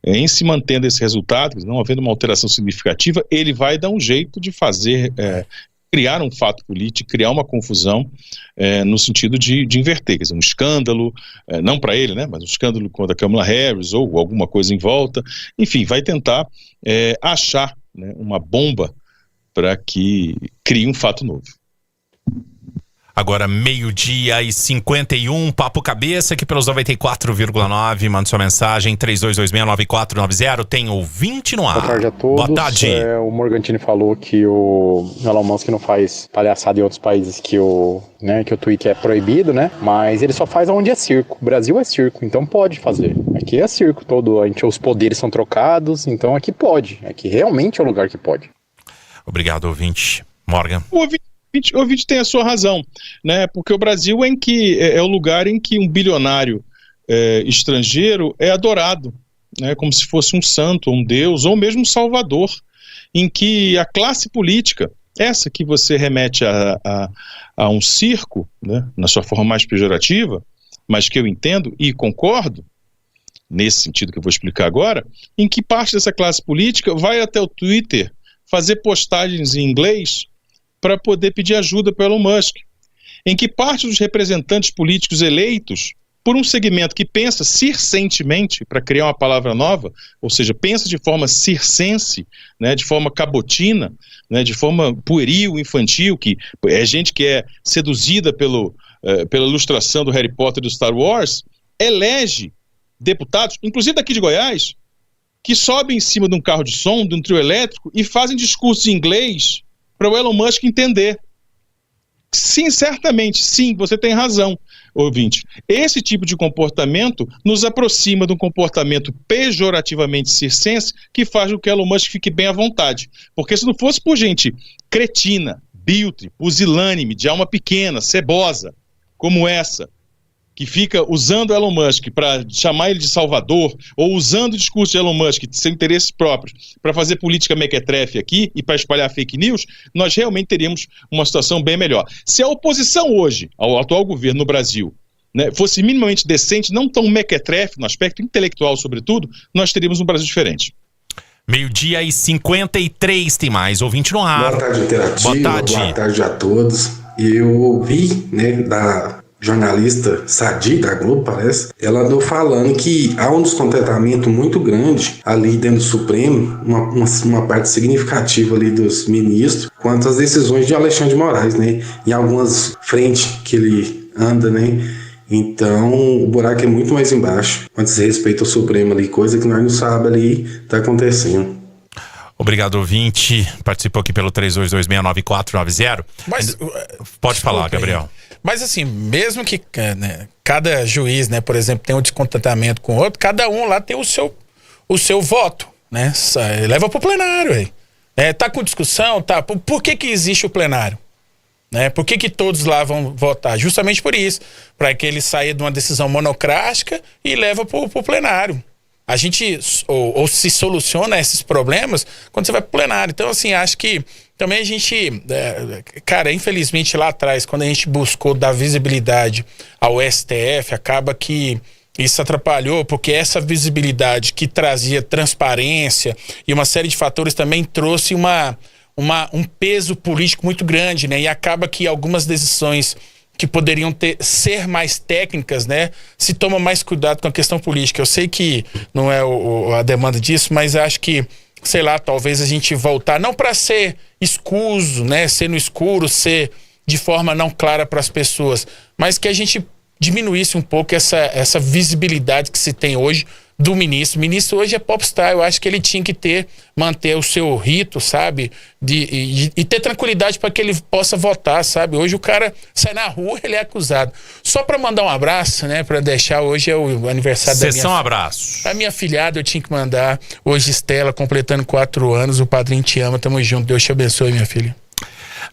Em se mantendo esse resultado, não havendo uma alteração significativa, ele vai dar um jeito de fazer, criar um fato político, criar uma confusão no sentido de inverter, quer dizer, um escândalo, não para ele, né, mas um escândalo contra a Kamala Harris ou alguma coisa em volta, enfim, vai tentar achar, né, uma bomba para que crie um fato novo. Agora 12:51, Papo Cabeça aqui pelos 94,9. Manda sua mensagem 32269490. Tem ouvinte no ar. Boa tarde a todos. Boa tarde. O Morgantini falou que o Elon Musk não faz palhaçada em outros países, que o Twitter é proibido, né? Mas ele só faz onde é circo. O Brasil é circo, então pode fazer. Aqui é circo todo, os poderes são trocados, então aqui pode. Aqui realmente é o lugar que pode. Obrigado, ouvinte. Morgan. O ouvinte tem a sua razão, né? Porque o Brasil é o lugar em que um bilionário estrangeiro é adorado, né? Como se fosse um santo, um deus, ou mesmo um salvador, em que a classe política, essa que você remete a um circo, né? Na sua forma mais pejorativa, mas que eu entendo e concordo, nesse sentido que eu vou explicar agora, em que parte dessa classe política vai até o Twitter fazer postagens em inglês para poder pedir ajuda para Elon Musk, em que parte dos representantes políticos eleitos por um segmento que pensa circentemente, para criar uma palavra nova, ou seja, pensa de forma circense, né, de forma cabotina, né, de forma pueril, infantil, que é gente que é seduzida pela ilustração do Harry Potter e do Star Wars, elege deputados, inclusive daqui de Goiás, que sobem em cima de um carro de som, de um trio elétrico, e fazem discursos em inglês para o Elon Musk entender. Sim, certamente, sim, você tem razão, ouvinte. Esse tipo de comportamento nos aproxima de um comportamento pejorativamente circense que faz com que o Elon Musk fique bem à vontade. Porque se não fosse por gente cretina, biltre, pusilânime, de alma pequena, cebosa, como essa, que fica usando Elon Musk para chamar ele de salvador, ou usando o discurso de Elon Musk, de seus interesses próprios, para fazer política mequetrefe aqui e para espalhar fake news, nós realmente teríamos uma situação bem melhor. Se a oposição hoje, ao atual governo no Brasil, né, fosse minimamente decente, não tão mequetrefe, no aspecto intelectual sobretudo, nós teríamos um Brasil diferente. 12:53, tem mais ouvinte no ar. Boa tarde, Interativa. Boa tarde a todos. Eu ouvi, né, da jornalista Sadi, da Globo, parece, ela andou falando que há um descontentamento muito grande ali dentro do Supremo, uma parte significativa ali dos ministros, quanto às decisões de Alexandre de Moraes, né, em algumas frentes que ele anda, né, então o buraco é muito mais embaixo, quando se respeita ao Supremo ali, coisa que nós não sabemos ali tá acontecendo. Obrigado, ouvinte. Participou aqui pelo 32269490. Mas, pode falar, Gabriel. Mas assim, mesmo que, né, cada juiz, né, por exemplo, tem um descontentamento com o outro, cada um lá tem o seu voto, né? Leva pro plenário aí. Tá com discussão, tá? Por que existe o plenário? Né? Por que todos lá vão votar? Justamente por isso, para que ele saia de uma decisão monocrática e leva pro plenário. A gente ou se soluciona esses problemas quando você vai pro plenário. Então, assim, acho que também a gente, cara, infelizmente lá atrás, quando a gente buscou dar visibilidade ao STF, acaba que isso atrapalhou, porque essa visibilidade que trazia transparência e uma série de fatores também trouxe uma um peso político muito grande, né? E acaba que algumas decisões que poderiam ser mais técnicas, né? Se toma mais cuidado com a questão política. Eu sei que não é a demanda disso, mas acho que, sei lá, talvez a gente voltar, não para ser escuso, né? Ser no escuro, ser de forma não clara para as pessoas, mas que a gente diminuísse um pouco essa visibilidade que se tem hoje do ministro. O ministro hoje é popstar. Eu acho que ele tinha que manter o seu rito, sabe? E ter tranquilidade para que ele possa votar, sabe? Hoje o cara sai na rua, ele é acusado. Só para mandar um abraço, né? Para deixar, hoje é o aniversário da minha... Sessão abraço. A minha afilhada eu tinha que mandar. Hoje Estela, completando 4 anos. O padrinho te ama, tamo junto. Deus te abençoe, minha filha.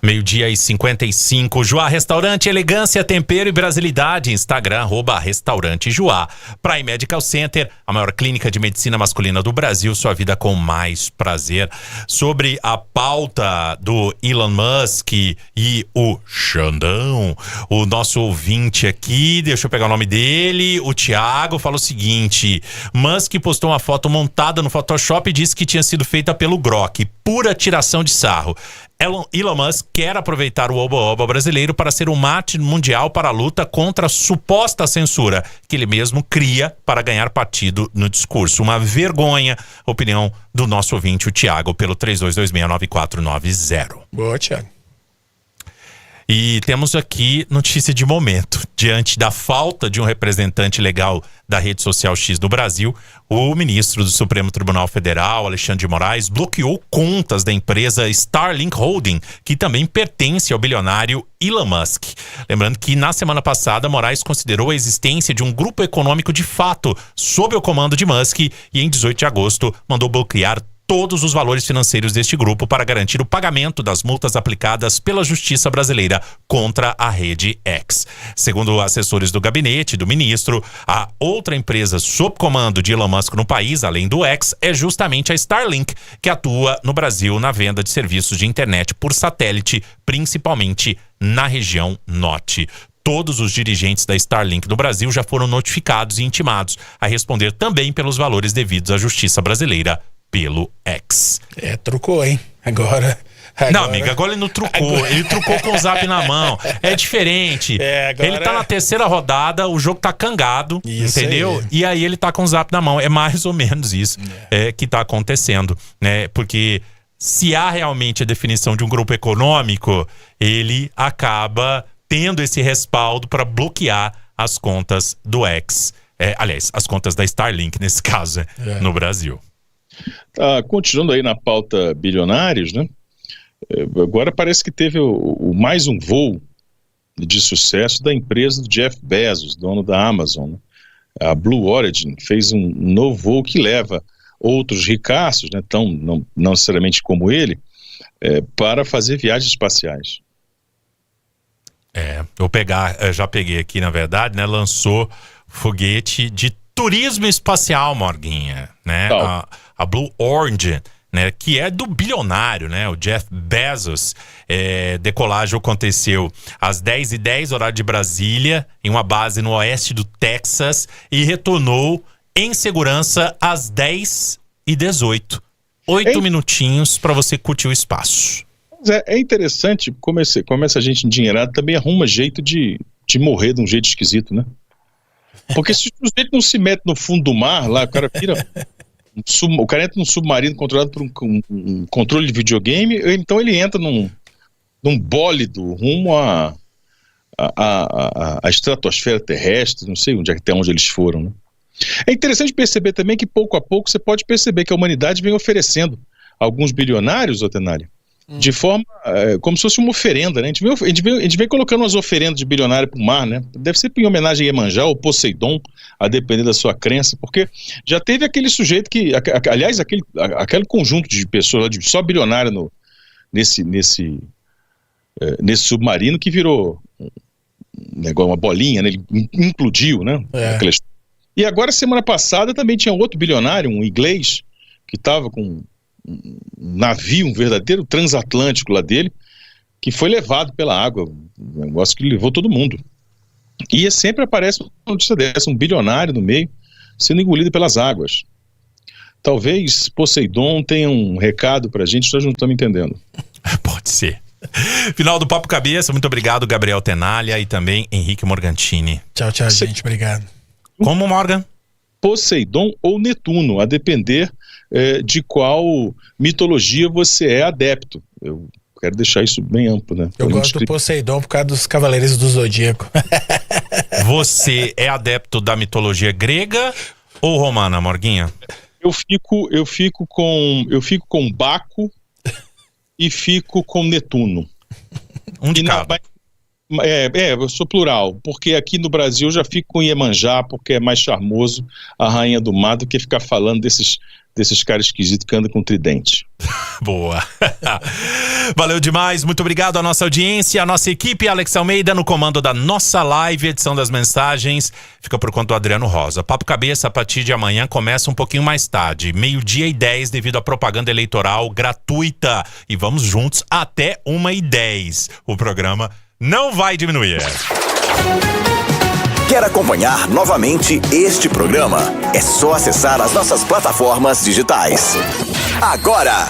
12:55. Joá Restaurante, elegância, tempero e brasilidade. Instagram, @restaurante Joá. Prime Medical Center, a maior clínica de medicina masculina do Brasil. Sua vida com mais prazer. Sobre a pauta do Elon Musk e o Xandão, o nosso ouvinte aqui, deixa eu pegar o nome dele, o Thiago, fala o seguinte: Musk postou uma foto montada no Photoshop e disse que tinha sido feita pelo Grok. Pura tiração de sarro. Elon Musk quer aproveitar o oba-oba brasileiro para ser um mártir mundial para a luta contra a suposta censura que ele mesmo cria para ganhar partido no discurso. Uma vergonha. Opinião do nosso ouvinte, o Thiago, pelo 32269490. Boa, Thiago. E temos aqui notícia de momento. Diante da falta de um representante legal da rede social X do Brasil, o ministro do Supremo Tribunal Federal, Alexandre de Moraes, bloqueou contas da empresa Starlink Holding, que também pertence ao bilionário Elon Musk. Lembrando que na semana passada, Moraes considerou a existência de um grupo econômico de fato sob o comando de Musk e em 18 de agosto mandou bloquear todos os valores financeiros deste grupo para garantir o pagamento das multas aplicadas pela Justiça brasileira contra a rede X. Segundo assessores do gabinete do ministro, a outra empresa sob comando de Elon Musk no país, além do X, é justamente a Starlink, que atua no Brasil na venda de serviços de internet por satélite, principalmente na região norte. Todos os dirigentes da Starlink do Brasil já foram notificados e intimados a responder também pelos valores devidos à Justiça brasileira pelo X. Trucou, hein? Agora... Não, amiga, agora ele não trucou. Ele trucou com o zap na mão. É diferente. Agora... Ele tá na terceira rodada, o jogo tá cangado, isso, entendeu? Aí. E aí ele tá com o zap na mão. É mais ou menos isso que tá acontecendo, né? Porque se há realmente a definição de um grupo econômico, ele acaba tendo esse respaldo para bloquear as contas do X. Aliás, as contas da Starlink, nesse caso, no Brasil. Continuando aí na pauta bilionários, né? Agora parece que teve mais um voo de sucesso da empresa do Jeff Bezos, dono da Amazon, né? A Blue Origin fez um novo voo que leva outros ricaços, né, não necessariamente como ele, para fazer viagens espaciais. Já peguei aqui, na verdade, né? Lançou foguete de turismo espacial, Morguinha, né? A Blue Origin, né? Que é do bilionário, né? O Jeff Bezos. Decolagem aconteceu às 10h10, horário de Brasília, em uma base no oeste do Texas, e retornou em segurança às 10h18. 8 minutinhos para você curtir o espaço. É interessante como essa gente endinheirada também arruma jeito de morrer de um jeito esquisito, né? Porque se o sujeito não se mete no fundo do mar, lá o cara vira... O cara entra num submarino controlado por um controle de videogame, então ele entra num bólido rumo à estratosfera terrestre, não sei até onde eles foram, né? É interessante perceber também que pouco a pouco você pode perceber que a humanidade vem oferecendo a alguns bilionários, Otenário, de forma como se fosse uma oferenda, né? A gente vem colocando umas oferendas de bilionário pro mar, né? Deve ser em homenagem a Iemanjá ou Poseidon, a depender da sua crença, porque já teve aquele sujeito que, aliás, aquele conjunto de pessoas só bilionário nesse submarino que virou uma bolinha, né? Ele implodiu, né? E agora, semana passada, também tinha outro bilionário, um inglês, que estava com um navio, um verdadeiro transatlântico lá dele, que foi levado pela água, um negócio que levou todo mundo. E sempre aparece uma notícia dessa, um bilionário no meio, sendo engolido pelas águas. Talvez Poseidon tenha um recado pra gente, nós não estamos entendendo. Pode ser. Final do Papo Cabeça, muito obrigado, Gabriel Tenalha e também Henrique Morgantini. Tchau, gente, obrigado. Como, Morgan? Poseidon ou Netuno, a depender de qual mitologia você é adepto. Eu quero deixar isso bem amplo, né? Eu gosto do Poseidon por causa dos Cavaleiros do Zodíaco. Você é adepto da mitologia grega ou romana, Morguinha? Eu fico com Baco e fico com Netuno. Um de cada. Eu sou plural, porque aqui no Brasil eu já fico com Iemanjá, porque é mais charmoso a rainha do mar do que ficar falando desses caras esquisitos que andam com tridente. Boa. Valeu demais, muito obrigado à nossa audiência, à nossa equipe, Alex Almeida no comando da nossa live, edição das mensagens, fica por conta do Adriano Rosa. Papo Cabeça, a partir de amanhã, começa um pouquinho mais tarde, 12:10, devido à propaganda eleitoral gratuita. E vamos juntos até 1:10. O programa não vai diminuir. Quer acompanhar novamente este programa? É só acessar as nossas plataformas digitais. Agora!